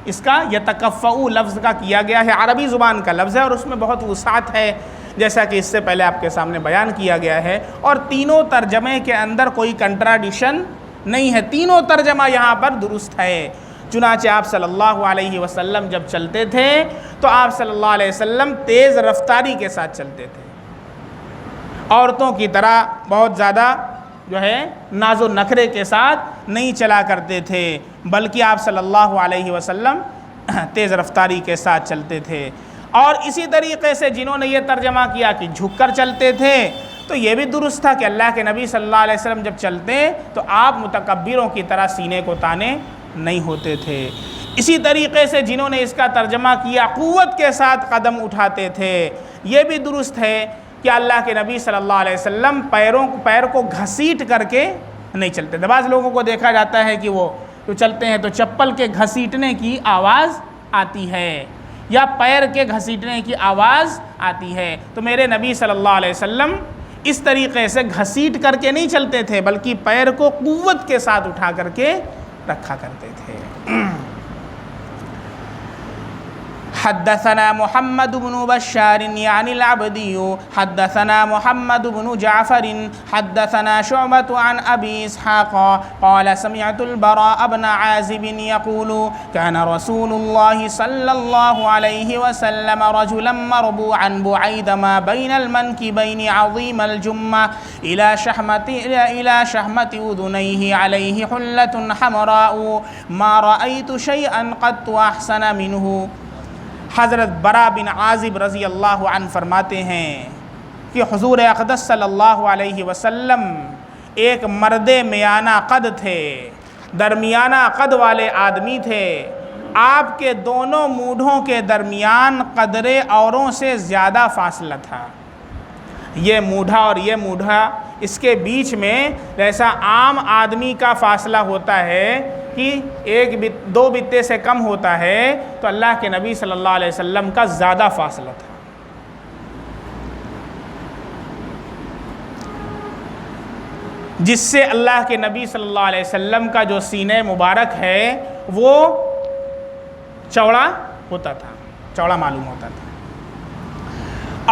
اس کا یتکفؤ لفظ کا کیا گیا ہے، عربی زبان کا لفظ ہے اور اس میں بہت وسعت ہے، جیسا کہ اس سے پہلے آپ کے سامنے بیان کیا گیا ہے، اور تینوں ترجمے کے اندر کوئی کنٹراڈکشن نہیں ہے، تینوں ترجمہ یہاں پر درست ہے۔ چنانچہ آپ صلی اللہ علیہ وسلم جب چلتے تھے تو آپ صلی اللہ علیہ وسلم تیز رفتاری کے ساتھ چلتے تھے، عورتوں کی طرح بہت زیادہ جو ہے ناز و نخرے کے ساتھ نہیں چلا کرتے تھے، بلکہ آپ صلی اللہ علیہ وسلم تیز رفتاری کے ساتھ چلتے تھے۔ اور اسی طریقے سے جنہوں نے یہ ترجمہ کیا کہ جھک کر چلتے تھے، تو یہ بھی درست تھا کہ اللہ کے نبی صلی اللہ علیہ وسلم جب چلتے تو آپ متکبروں کی طرح سینے کو تانے نہیں ہوتے تھے۔ اسی طریقے سے جنہوں نے اس کا ترجمہ کیا قوت کے ساتھ قدم اٹھاتے تھے، یہ بھی درست ہے کہ اللہ کے نبی صلی اللہ علیہ وسلم پیر کو گھسیٹ کر کے نہیں چلتے تھے۔ بعض لوگوں کو دیکھا جاتا ہے کہ وہ جو چلتے ہیں تو چپل کے گھسیٹنے کی آواز آتی ہے یا پیر کے گھسیٹنے کی آواز آتی ہے، تو میرے نبی صلی اللہ علیہ وسلم اس طریقے سے گھسیٹ کر کے نہیں چلتے تھے، بلکہ پیر کو قوت کے ساتھ اٹھا کر کے رکھا کرتے تھے۔ حدثنا محمد بن بشار يعني العبدي حدثنا محمد بن جعفر حدثنا شعبة عن أبي إسحاق قال سمعت البراء بن عازب يقول كان رسول الله صلى الله عليه وسلم رجلا مربوعا بعيد ما بين المنكبين عظيم الجمة إلى شحمة أذنيه عليه حلة حمراء ما رأيت شيئا قد أحسن منه۔ حضرت برا بن عازب رضی اللہ عنہ فرماتے ہیں کہ حضور اقدس صلی اللہ علیہ وسلم ایک مرد میانہ قد تھے، درمیانہ قد والے آدمی تھے۔ آپ کے دونوں مونڈھوں کے درمیان قدر اوروں سے زیادہ فاصلہ تھا۔ یہ مونڈھا اور یہ مونڈھا، اس کے بیچ میں جیسا عام آدمی کا فاصلہ ہوتا ہے کہ دو بتے سے کم ہوتا ہے، تو اللہ کے نبی صلی اللہ علیہ وسلم کا زیادہ فاصلہ تھا۔ جس سے اللہ کے نبی صلی اللہ علیہ وسلم کا جو سینہ مبارک ہے وہ چوڑا ہوتا تھا، چوڑا معلوم ہوتا تھا،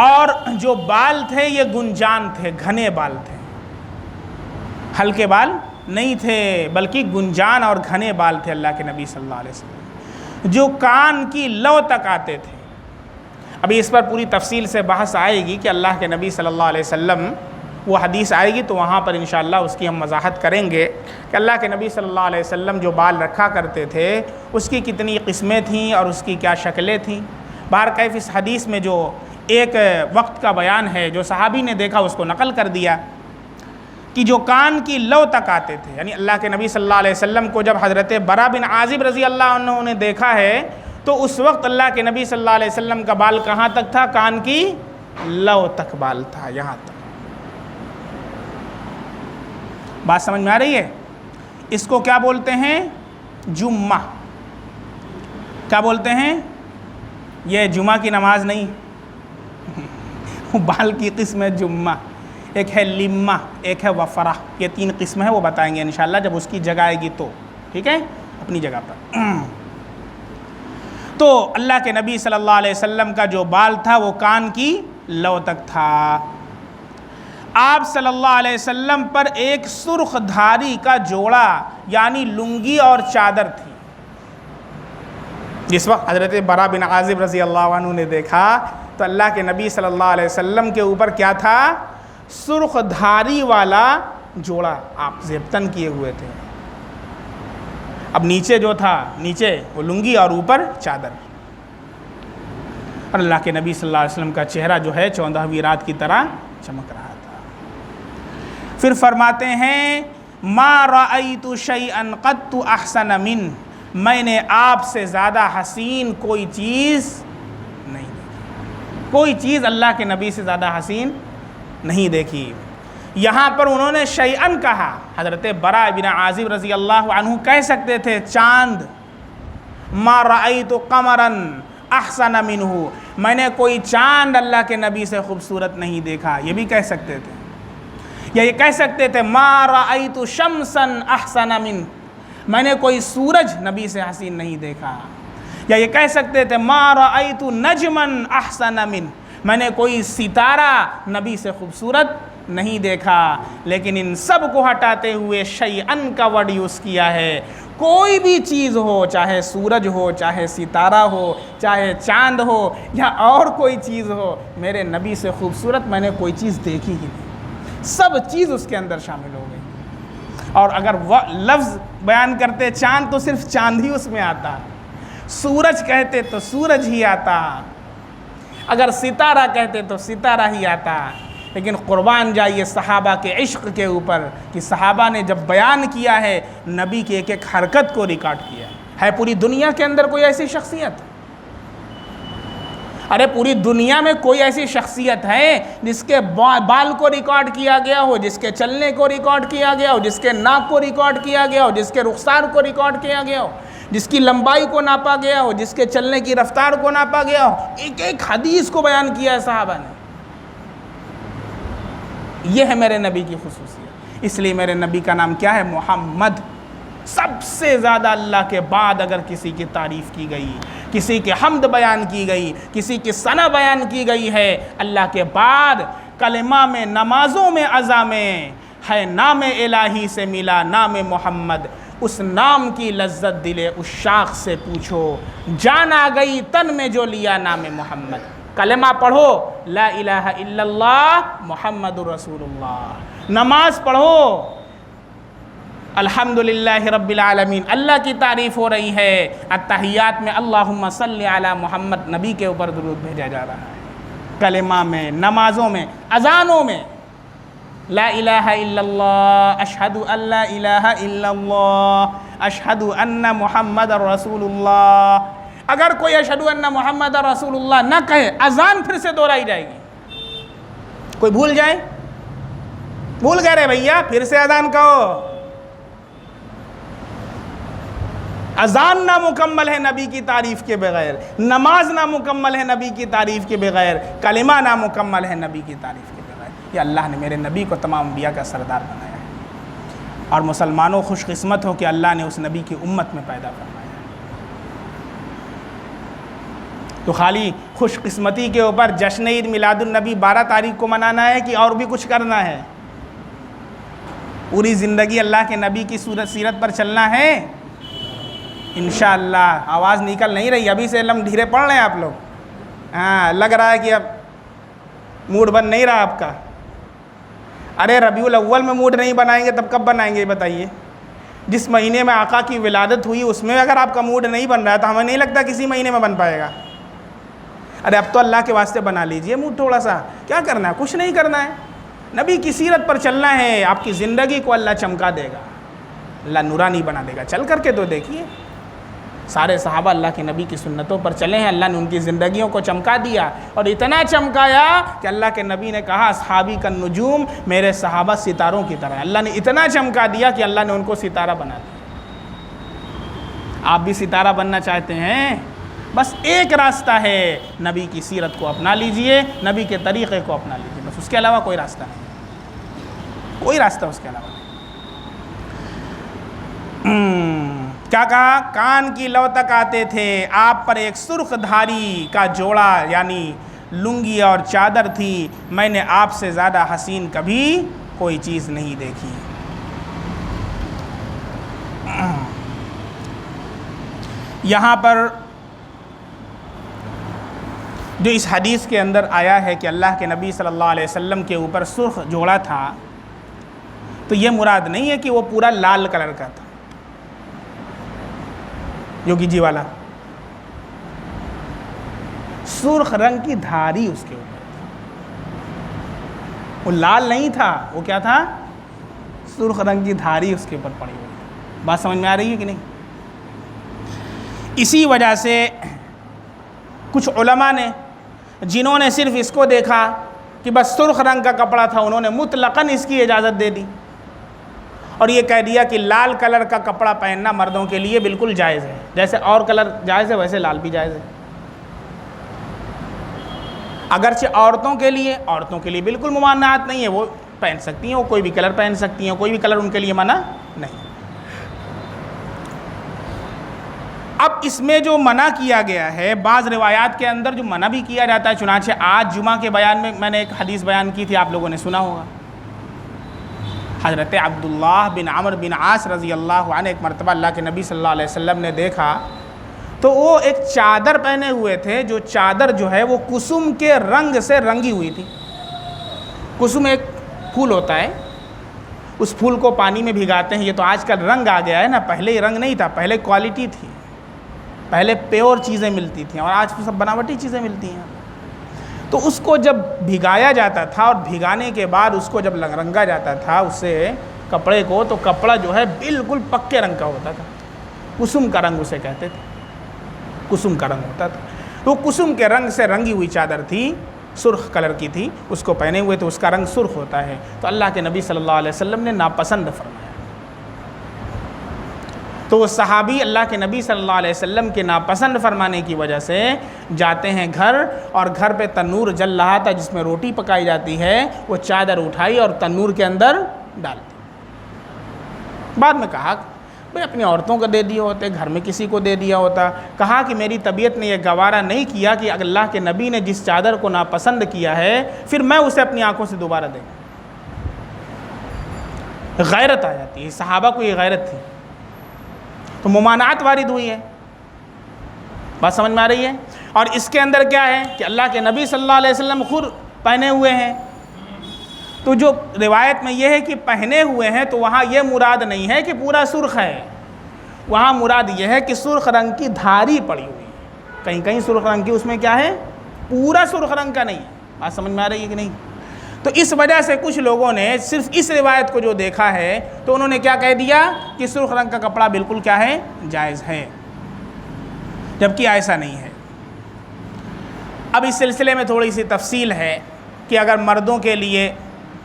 اور جو بال تھے یہ گنجان تھے، گھنے بال تھے، ہلکے بال نہیں تھے بلکہ گنجان اور گھنے بال تھے اللہ کے نبی صلی اللہ علیہ وسلم، جو کان کی لو تک آتے تھے۔ ابھی اس پر پوری تفصیل سے بحث آئے گی کہ اللہ کے نبی صلی اللہ علیہ وسلم، وہ حدیث آئے گی تو وہاں پر انشاءاللہ اس کی ہم وضاحت کریں گے کہ اللہ کے نبی صلی اللہ علیہ وسلم جو بال رکھا کرتے تھے اس کی کتنی قسمیں تھیں اور اس کی کیا شکلیں تھیں۔ بہرکیف اس حدیث میں جو ایک وقت کا بیان ہے جو صحابی نے دیکھا اس کو نقل کر دیا کہ جو کان کی لو تک آتے تھے، یعنی اللہ کے نبی صلی اللہ علیہ وسلم کو جب حضرت برا بن عازب رضی اللہ عنہ نے دیکھا ہے تو اس وقت اللہ کے نبی صلی اللہ علیہ وسلم کا بال کہاں تک تھا؟ کان کی لو تک بال تھا، یہاں تک۔ بات سمجھ میں آ رہی ہے؟ اس کو کیا بولتے ہیں؟ جمعہ۔ کیا بولتے ہیں؟ یہ جمعہ کی نماز نہیں، بال کی قسم ہے جمعہ، ایک ہے لمہ، ایک ہے وفرہ، یہ تین قسم ہے، وہ بتائیں گے انشاءاللہ جب اس کی جگہ آئے گی تو، ٹھیک ہے، اپنی جگہ پر۔ تو اللہ کے نبی صلی اللہ علیہ وسلم کا جو بال تھا وہ کان کی لو تک تھا۔ آپ صلی اللہ علیہ وسلم پر ایک سرخ دھاری کا جوڑا یعنی لنگی اور چادر تھی۔ جس وقت حضرت برا بن عازب رضی اللہ عنہ نے دیکھا تو اللہ کے نبی صلی اللہ علیہ وسلم کے اوپر کیا تھا؟ سرخ دھاری والا جوڑا آپ زیبتن کیے ہوئے تھے۔ اب نیچے جو تھا، نیچے وہ لنگی اور اوپر چادر، اور اللہ کے نبی صلی اللہ علیہ وسلم کا چہرہ جو ہے 14ویں رات کی طرح چمک رہا تھا۔ پھر فرماتے ہیں ما رأیت شیئا قط احسن من، میں نے آپ سے زیادہ حسین کوئی چیز نہیں دیکھی، کوئی چیز اللہ کے نبی سے زیادہ حسین نہیں دیکھی۔ یہاں پر انہوں نے شیئن کہا، حضرت برا بن عازب رضی اللہ عنہ کہہ سکتے تھے چاند، ما رأیت قمرا احسن منہ، میں نے کوئی چاند اللہ کے نبی سے خوبصورت نہیں دیکھا، یہ بھی کہہ سکتے تھے۔ یا یہ کہہ سکتے تھے ما رأیت شمسا احسن من، میں نے کوئی سورج نبی سے حسین نہیں دیکھا۔ یا یہ کہہ سکتے تھے ما رأیت نجما احسن من، میں نے کوئی ستارہ نبی سے خوبصورت نہیں دیکھا۔ لیکن ان سب کو ہٹاتے ہوئے شیئن کا ورڈ یوز کیا ہے۔ کوئی بھی چیز ہو، چاہے سورج ہو، چاہے ستارہ ہو، چاہے چاند ہو، یا اور کوئی چیز ہو، میرے نبی سے خوبصورت میں نے کوئی چیز دیکھی ہی نہیں، سب چیز اس کے اندر شامل ہو گئی۔ اور اگر وہ لفظ بیان کرتے چاند تو صرف چاند ہی اس میں آتا، سورج کہتے تو سورج ہی آتا، اگر ستارہ کہتے تو ستارہ ہی آتا۔ لیکن قربان جائیے صحابہ کے عشق کے اوپر کہ صحابہ نے جب بیان کیا ہے نبی کی ایک ایک حرکت کو ریکارڈ کیا ہے پوری دنیا کے اندر کوئی ایسی شخصیت؟ ارے پوری دنیا میں کوئی ایسی شخصیت ہے جس کے بال کو ریکارڈ کیا گیا ہو، جس کے چلنے کو ریکارڈ کیا گیا ہو، جس کے ناک کو ریکارڈ کیا گیا ہو، جس کے رخسار کو ریکارڈ کیا گیا ہو، جس کی لمبائی کو ناپا گیا ہو، جس کے چلنے کی رفتار کو ناپا گیا ہو؟ ایک ایک حدیث کو بیان کیا ہے صحابہ نے۔ یہ ہے میرے نبی کی خصوصیت، اس لیے میرے نبی کا نام کیا ہے؟ محمد۔ سب سے زیادہ اللہ کے بعد اگر کسی کی تعریف کی گئی، کسی کی حمد بیان کی گئی، کسی کی ثنا بیان کی گئی ہے، اللہ کے بعد کلمہ میں، نمازوں میں، عزا میں ہے نام الہی سے ملا نام محمد۔ اس نام کی لذت دل عشاق سے پوچھو، جان آ گئی تن میں جو لیا نام محمد۔ کلمہ پڑھو لا الہ الا اللہ محمد رسول اللہ، نماز پڑھو الحمدللہ رب العالمین، اللہ کی تعریف ہو رہی ہے، التحیات میں اللہم صلی علی محمد، نبی کے اوپر درود بھیجا جا رہا ہے۔ کلمہ میں، نمازوں میں، اذانوں میں لا الہ الا اللہ، اشہد ان لا الہ الا اللہ، اشہد ان محمد رسول اللہ۔ اگر کوئی اشہد ان محمد رسول اللہ نہ کہے، اذان پھر سے دہرائی جائے گی۔ کوئی بھول جائے، بھول گئے رے بھیا، پھر سے اذان کہو۔ اذان نامکمل ہے نبی کی تعریف کے بغیر، نماز نامکمل ہے نبی کی تعریف کے بغیر، کلمہ نامکمل ہے نبی کی تعریف کے بغیر۔ یہ اللہ نے میرے نبی کو تمام انبیاء کا سردار بنایا ہے، اور مسلمانوں خوش قسمت ہو کہ اللہ نے اس نبی کی امت میں پیدا فرمایا ہے۔ تو خالی خوش قسمتی کے اوپر جشن عید میلاد النبی 12 تاریخ کو منانا ہے کہ اور بھی کچھ کرنا ہے؟ پوری زندگی اللہ کے نبی کی سیرت پر چلنا ہے انشاءاللہ۔ آواز نکل نہیں رہی، ابھی سے علم ڈھیرے پڑھ رہے ہیں آپ لوگ، ہاں لگ رہا ہے کہ اب موڈ بن نہیں رہا آپ کا۔ ارے ربیع الاول میں موڈ نہیں بنائیں گے تب کب بنائیں گے بتائیے؟ جس مہینے میں آقا کی ولادت ہوئی اس میں اگر آپ کا موڈ نہیں بن رہا ہے تو ہمیں نہیں لگتا کسی مہینے میں بن پائے گا۔ ارے اب تو اللہ کے واسطے بنا لیجئے موڈ تھوڑا سا، کیا کرنا ہے؟ کچھ نہیں کرنا ہے، نبی کی سیرت پر چلنا ہے، آپ کی زندگی کو اللہ چمکا دے گا، اللہ نورانی بنا دے گا۔ چل کر کے تو دیکھیے، سارے صحابہ اللہ کے نبی کی سنتوں پر چلے ہیں، اللہ نے ان کی زندگیوں کو چمکا دیا، اور اتنا چمکایا کہ اللہ کے نبی نے کہا اصحابی کا نجوم، میرے صحابہ ستاروں کی طرح۔ اللہ نے اتنا چمکا دیا کہ اللہ نے ان کو ستارہ بنا دیا۔ آپ بھی ستارہ بننا چاہتے ہیں؟ بس ایک راستہ ہے، نبی کی سیرت کو اپنا لیجئے، نبی کے طریقے کو اپنا لیجئے، بس اس کے علاوہ کوئی راستہ نہیں، کوئی راستہ اس کے علاوہ نہیں۔ کیا کہا؟ کان کی لو تک آتے تھے، آپ پر ایک سرخ دھاری کا جوڑا یعنی لنگی اور چادر تھی، میں نے آپ سے زیادہ حسین کبھی کوئی چیز نہیں دیکھی۔ یہاں پر جو اس حدیث کے اندر آیا ہے کہ اللہ کے نبی صلی اللہ علیہ وسلم کے اوپر سرخ جوڑا تھا، تو یہ مراد نہیں ہے کہ وہ پورا لال کلر کا تھا یوگی جی والا، سرخ رنگ کی دھاری اس کے اوپر تھی، وہ لال نہیں تھا، وہ کیا تھا؟ سرخ رنگ کی دھاری اس کے اوپر پڑی ہوئی تھی۔ بات سمجھ میں آ رہی ہے کہ نہیں؟ اسی وجہ سے کچھ علماء نے جنہوں نے صرف اس کو دیکھا کہ بس سرخ رنگ کا کپڑا تھا، انہوں نے مطلقاً اس کی اجازت دے دی اور یہ کہہ دیا کہ لال کلر کا کپڑا پہننا مردوں کے لیے بالکل جائز ہے، جیسے اور کلر جائز ہے ویسے لال بھی جائز ہے۔ اگرچہ عورتوں کے لیے بالکل ممانعت نہیں ہے، وہ پہن سکتی ہیں، وہ کوئی بھی کلر پہن سکتی ہیں، کوئی بھی کلر ان کے لیے منع نہیں۔ اب اس میں جو منع کیا گیا ہے، بعض روایات کے اندر جو منع بھی کیا جاتا ہے، چنانچہ آج جمعہ کے بیان میں نے ایک حدیث بیان کی تھی، آپ لوگوں نے سنا ہوگا۔ حضرت عبداللہ بن عمرو بن عاص رضی اللہ عنہ ایک مرتبہ اللہ کے نبی صلی اللہ علیہ وسلم نے دیکھا تو وہ ایک چادر پہنے ہوئے تھے، جو چادر جو ہے وہ کسم کے رنگ سے رنگی ہوئی تھی۔ کسم ایک پھول ہوتا ہے، اس پھول کو پانی میں بھگاتے ہیں. یہ تو آج کل رنگ آ گیا ہے نا, پہلے یہ رنگ نہیں تھا, پہلے کوالٹی تھی, پہلے پیور چیزیں ملتی تھیں, اور آج تو سب بناوٹی چیزیں ملتی ہیں. تو اس کو جب بھگایا جاتا تھا اور بھگانے کے بعد اس کو جب رنگا جاتا تھا اس سے کپڑے کو, تو کپڑا جو ہے بالکل پکے رنگ کا ہوتا تھا. کسم کا رنگ اسے کہتے تھے, کسم کا رنگ ہوتا تھا. تو کسم کے رنگ سے رنگی ہوئی چادر تھی, سرخ کلر کی تھی, اس کو پہنے ہوئے تو اس کا رنگ سرخ ہوتا ہے. تو اللہ کے نبی صلی اللہ علیہ وسلم نے ناپسند فرمایا. تو وہ صحابی اللہ کے نبی صلی اللہ علیہ وسلم کے ناپسند فرمانے کی وجہ سے جاتے ہیں گھر, اور گھر پہ تنور جل رہا تھا جس میں روٹی پکائی جاتی ہے, وہ چادر اٹھائی اور تنور کے اندر ڈال دی. بعد میں کہا بھئی اپنی عورتوں کو دے دیے ہوتے, گھر میں کسی کو دے دیا ہوتا. کہا کہ میری طبیعت نے یہ گوارا نہیں کیا کہ اللہ کے نبی نے جس چادر کو ناپسند کیا ہے پھر میں اسے اپنی آنکھوں سے دوبارہ دے. غیرت آ جاتی ہے, صحابہ کو یہ غیرت تھی. تو ممانعت وارد ہوئی ہے. بات سمجھ میں آ رہی ہے؟ اور اس کے اندر کیا ہے کہ اللہ کے نبی صلی اللہ علیہ وسلم خود پہنے ہوئے ہیں. تو جو روایت میں یہ ہے کہ پہنے ہوئے ہیں, تو وہاں یہ مراد نہیں ہے کہ پورا سرخ ہے, وہاں مراد یہ ہے کہ سرخ رنگ کی دھاری پڑی ہوئی ہے. کہیں کہیں سرخ رنگ کی, اس میں کیا ہے, پورا سرخ رنگ کا نہیں ہے. بات سمجھ میں آ رہی ہے کہ نہیں؟ تو اس وجہ سے کچھ لوگوں نے صرف اس روایت کو جو دیکھا ہے تو انہوں نے کیا کہہ دیا کہ سرخ رنگ کا کپڑا بالکل کیا ہے, جائز ہے, جبکہ ایسا نہیں ہے. اب اس سلسلے میں تھوڑی سی تفصیل ہے کہ اگر مردوں کے لیے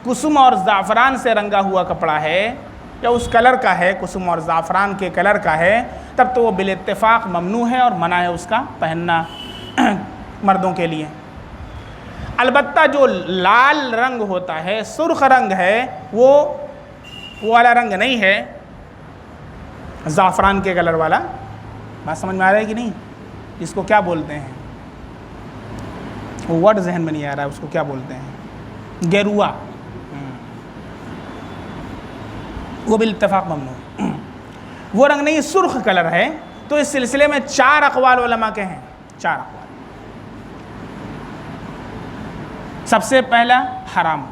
کسم اور زعفران سے رنگا ہوا کپڑا ہے یا اس کلر کا ہے, کسم اور زعفران کے کلر کا ہے, تب تو وہ بالاتفاق ممنوع ہے اور منع ہے اس کا پہننا مردوں کے لیے. البتہ جو لال رنگ ہوتا ہے, سرخ رنگ ہے, وہ والا رنگ نہیں ہے, زعفران کے کلر والا. بات سمجھ میں آ رہا ہے کہ نہیں؟ اس کو کیا بولتے ہیں, وہ ورڈ ذہن میں نہیں آ رہا ہے, اس کو کیا بولتے ہیں, گیروا. وہ بالاتفاق ممنوع, وہ رنگ نہیں, سرخ کلر ہے. تو اس سلسلے میں 4 اقوال علماء کے ہیں, 4 اقوال. سب سے پہلا حرام,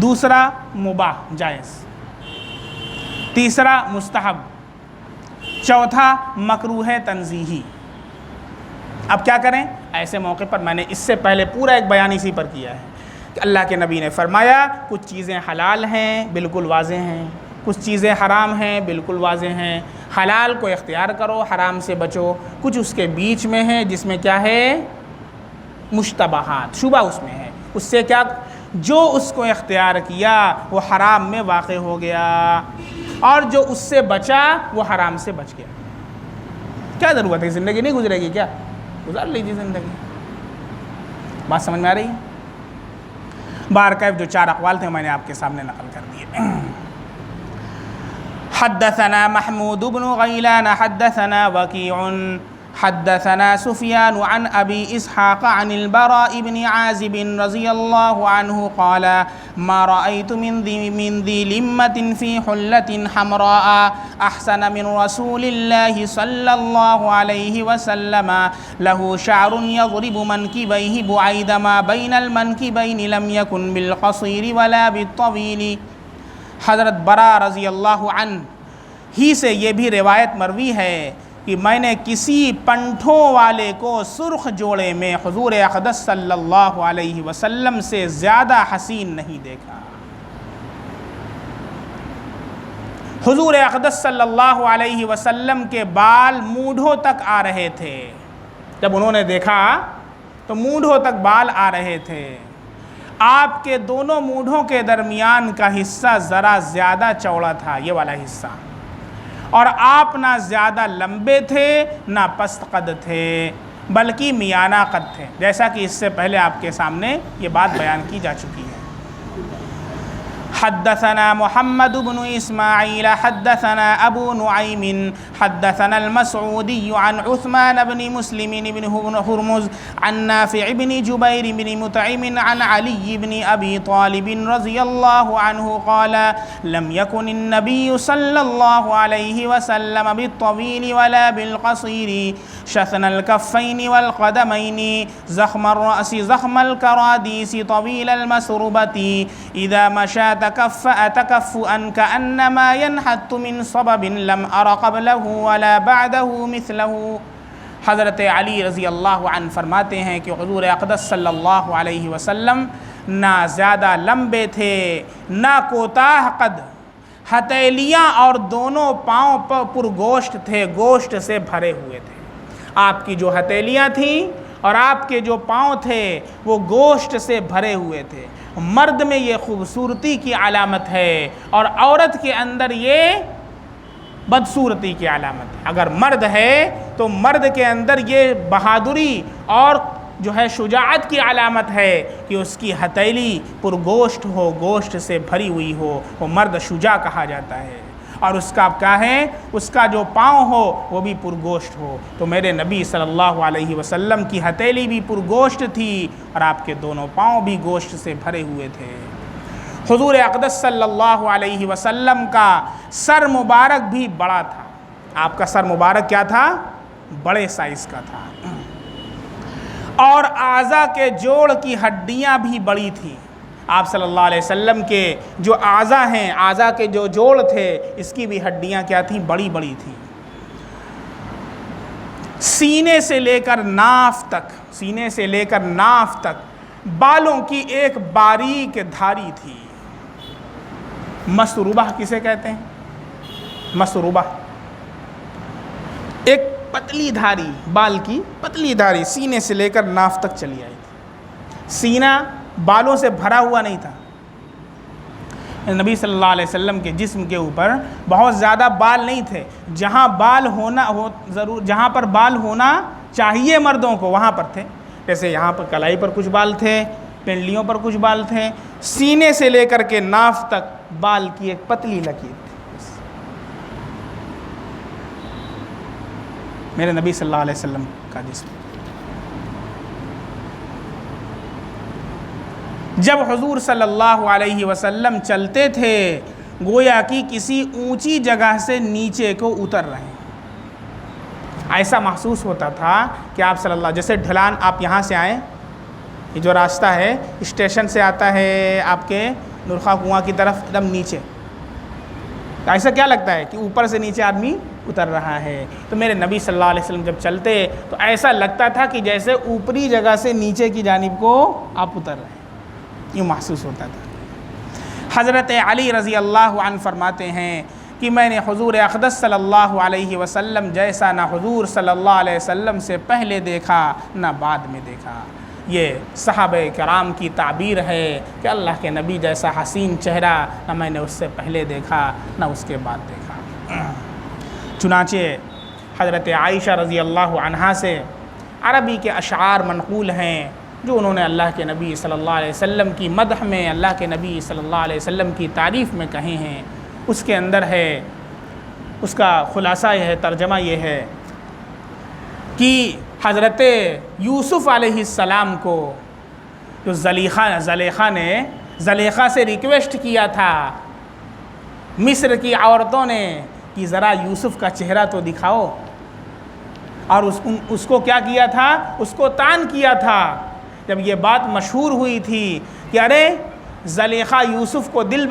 دوسرا مباح جائز, تیسرا مستحب, چوتھا مکروہ تنزیہی. اب کیا کریں ایسے موقع پر؟ میں نے اس سے پہلے پورا ایک بیان اسی پر کیا ہے کہ اللہ کے نبی نے فرمایا کچھ چیزیں حلال ہیں بالکل واضح ہیں, کچھ چیزیں حرام ہیں بالکل واضح ہیں. حلال کو اختیار کرو, حرام سے بچو. کچھ اس کے بیچ میں ہے جس میں کیا ہے, مشتبہات, شبہ اس میں ہے. اس سے کیا, جو اس کو اختیار کیا وہ حرام میں واقع ہو گیا, اور جو اس سے بچا وہ حرام سے بچ گیا. کیا ضرورت ہے, زندگی نہیں گزرے گی کیا, گزار لیجیے زندگی. بات سمجھ میں آ رہی ہے؟ بارکیف جو 4 اقوال تھے میں نے آپ کے سامنے نقل کر دیے. حدثنا محمود بن غیلان حدثنا وکیع حدثنا سفیان عن ابی اسحاق عن البراء بن عازب رضی اللہ عنہ قال ما رأيت من ذي لمة في حلة حمراء أحسن من رسول الله صلى الله عليه وسلم له شعر يضرب منكبيه بعيد ما بين المنكبين لم يكن بالقصير ولا بالطويل. حضرت برا رضی اللہ عنہ ہی سے یہ بھی روایت مروی ہے کہ میں نے کسی پنٹھوں والے کو سرخ جوڑے میں حضور اقدس صلی اللہ علیہ وسلم سے زیادہ حسین نہیں دیکھا. حضور اقدس صلی اللہ علیہ وسلم کے بال مونڈھوں تک آ رہے تھے. جب انہوں نے دیکھا تو مونڈھوں تک بال آ رہے تھے. آپ کے دونوں مونڈھوں کے درمیان کا حصہ ذرا زیادہ چوڑا تھا, یہ والا حصہ, اور آپ نہ زیادہ لمبے تھے نہ پست قد تھے بلکہ میانہ قد تھے, جیسا کہ اس سے پہلے آپ کے سامنے یہ بات بیان کی جا چکی ہے. حدثنا محمد بن إسماعيل حدثنا أبو نعيم حدثنا المسعودي عن عثمان بن مسلم بن هرمز عن نافع بن جبير بن مطعم عن علي بن أبي طالب رضي الله عنه قال لم يكن النبي صلى الله عليه وسلم بالطويل ولا بالقصير شثن الكفين والقدمين زخم الرأس زخم الكراديس طويل المسربة إذا مشى تكفؤا كأنما ينحت من صبب لم أر قبله ولا بعده مثله۔ حضرت علی رضی اللہ عنہ فرماتے ہیں کہ حضور اقدس صلی اللہ علیہ وسلم نہ زیادہ لمبے تھے نہ کوتاہ قد، ہتھیلیاں اور دونوں پاؤں پر گوشت تھے، گوشت سے بھرے ہوئے تھے۔ آپ کی جو ہتھیلیاں تھیں اور آپ کے جو پاؤں تھے وہ گوشت سے بھرے ہوئے تھے۔ مرد میں یہ خوبصورتی کی علامت ہے اور عورت کے اندر یہ بدصورتی کی علامت ہے۔ اگر مرد ہے تو مرد کے اندر یہ بہادری اور جو ہے شجاعت کی علامت ہے کہ اس کی ہتھیلی پرگوشت ہو، گوشت سے بھری ہوئی ہو، وہ مرد شجاع کہا جاتا ہے۔ اور اس کا کیا ہے، اس کا جو پاؤں ہو وہ بھی پرگوشت ہو۔ تو میرے نبی صلی اللہ علیہ وسلم کی ہتھیلی بھی پرگوشت تھی اور آپ کے دونوں پاؤں بھی گوشت سے بھرے ہوئے تھے۔ حضور اقدس صلی اللہ علیہ وسلم کا سر مبارک بھی بڑا تھا۔ آپ کا سر مبارک کیا تھا؟ بڑے سائز کا تھا، اور اعضاء کے جوڑ کی ہڈیاں بھی بڑی تھیں۔ آپ صلی اللہ علیہ وسلم کے جو اعضاء ہیں، اعضاء کے جو جوڑ تھے، اس کی بھی ہڈیاں کیا تھیں؟ بڑی بڑی تھیں۔ سینے سے لے کر ناف تک، سینے سے لے کر ناف تک بالوں کی ایک باریک دھاری تھی۔ مسروبہ کسے کہتے ہیں؟ مسروبہ ایک پتلی دھاری، بال کی پتلی دھاری سینے سے لے کر ناف تک چلی آئی تھی۔ سینہ بالوں سے بھرا ہوا نہیں تھا۔ نبی صلی اللہ علیہ وسلم کے جسم کے اوپر بہت زیادہ بال نہیں تھے، جہاں بال ہونا ضرور، جہاں پر بال ہونا چاہیے مردوں کو وہاں پر تھے۔ جیسے یہاں پر کلائی پر کچھ بال تھے، پنڈلیوں پر کچھ بال تھے، سینے سے لے کر کے ناف تک بال کی ایک پتلی لکیر تھی۔ میرے نبی صلی اللہ علیہ وسلم کا جسم۔ جب حضور صلی اللہ علیہ وسلم چلتے تھے گویا کہ کسی اونچی جگہ سے نیچے کو اتر رہے ہیں۔ ایسا محسوس ہوتا تھا کہ آپ صلی اللہ، جیسے ڈھلان، آپ یہاں سے آئیں، یہ جو راستہ ہے اسٹیشن سے آتا ہے آپ کے نورخواہ کنواں کی طرف ایک دم نیچے، ایسا کیا لگتا ہے کہ اوپر سے نیچے آدمی اتر رہا ہے۔ تو میرے نبی صلی اللہ علیہ وسلم جب چلتے تو ایسا لگتا تھا کہ جیسے اوپری جگہ سے نیچے کی جانب کو آپ اتر رہے ہیں، یوں محسوس ہوتا تھا۔ حضرت علی رضی اللہ عنہ فرماتے ہیں کہ میں نے حضور اقدس صلی اللہ علیہ وسلم جیسا نہ حضور صلی اللہ علیہ وسلم سے پہلے دیکھا نہ بعد میں دیکھا۔ یہ صحابہ کرام کی تعبیر ہے کہ اللہ کے نبی جیسا حسین چہرہ نہ میں نے اس سے پہلے دیکھا نہ اس کے بعد دیکھا۔ چنانچہ حضرت عائشہ رضی اللہ عنہا سے عربی کے اشعار منقول ہیں جو انہوں نے اللہ کے نبی صلی اللہ علیہ وسلم کی مدح میں، اللہ کے نبی صلی اللہ علیہ وسلم کی تعریف میں کہے ہیں۔ اس کے اندر ہے، اس کا خلاصہ یہ ہے، ترجمہ یہ ہے کہ حضرت یوسف علیہ السلام کو جو زلیخا سے ریکویسٹ کیا تھا مصر کی عورتوں نے کہ ذرا یوسف کا چہرہ تو دکھاؤ، اور اس کو کیا کیا تھا؟ اس کو طعن کیا تھا۔ جب یہ بات مشہور ہوئی تھی کہ ارے زلیخا یوسف کو دل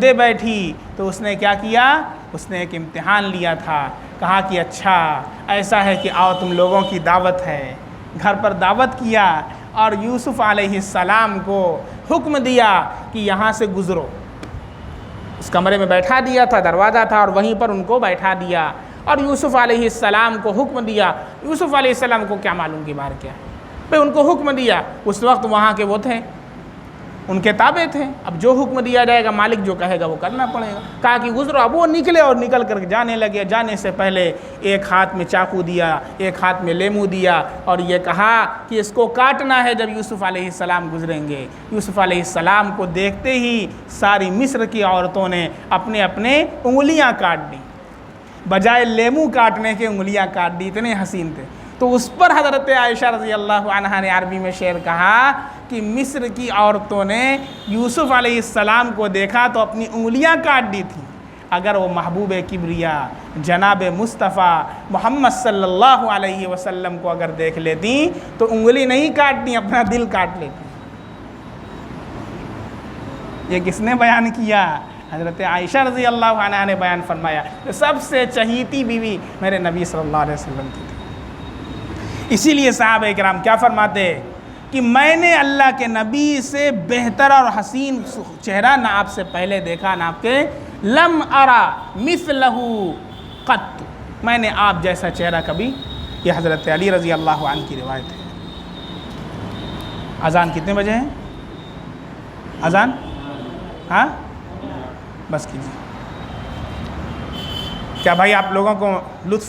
دے بیٹھی، تو اس نے کیا کیا؟ اس نے ایک امتحان لیا تھا، کہا کہ اچھا ایسا ہے کہ آؤ تم لوگوں کی دعوت ہے، گھر پر دعوت کیا اور یوسف علیہ السلام کو حکم دیا کہ یہاں سے گزرو۔ اس کمرے میں بیٹھا دیا تھا، دروازہ تھا اور وہیں پر ان کو بیٹھا دیا، اور یوسف علیہ السلام کو حکم دیا۔ یوسف علیہ السلام کو کیا معلوم کہ بار کیا ہے، بھئی ان کو حکم دیا۔ اس وقت وہاں کے وہ تھے ان کے تابع تھے. اب جو حکم دیا جائے گا مالک جو کہے گا وہ کرنا پڑے گا. کہا کہ گزرو. اب وہ نکلے اور نکل کر جانے لگے. جانے سے پہلے ایک ہاتھ میں چاقو دیا, ایک ہاتھ میں لیمو دیا اور یہ کہا کہ اس کو کاٹنا ہے جب یوسف علیہ السلام گزریں گے. یوسف علیہ السلام کو دیکھتے ہی ساری مصر کی عورتوں نے اپنے اپنے انگلیاں کاٹ دیں, بجائے لیمو کاٹنے کے انگلیاں کاٹ دی, اتنے حسین تھے. تو اس پر حضرت عائشہ رضی اللہ عنہا نے عربی میں شعر کہا کہ مصر کی عورتوں نے یوسف علیہ السلام کو دیکھا تو اپنی انگلیاں کاٹ دی تھیں. اگر وہ محبوب کبریا جناب مصطفیٰ محمد صلی اللہ علیہ وسلم کو اگر دیکھ لیتی تو انگلی نہیں کاٹتی, اپنا دل کاٹ لیتی. یہ کس نے بیان کیا؟ حضرت عائشہ رضی اللہ عنہا نے بیان فرمایا. سب سے چہیتی بیوی میرے نبی صلی اللہ علیہ وسلم کی تھی. اسی لیے صحابہ کرام کیا فرماتے کہ میں نے اللہ کے نبی سے بہتر اور حسین چہرہ نہ آپ سے پہلے دیکھا نہ آپ کے لم ارا مثلہ قط, میں نے آپ جیسا چہرہ کبھی. یہ حضرت علی رضی اللہ عنہ کی روایت ہے. اذان کتنے بجے ہیں؟ اذان ہاں بس کیجیے. کیا بھائی آپ لوگوں کو لطف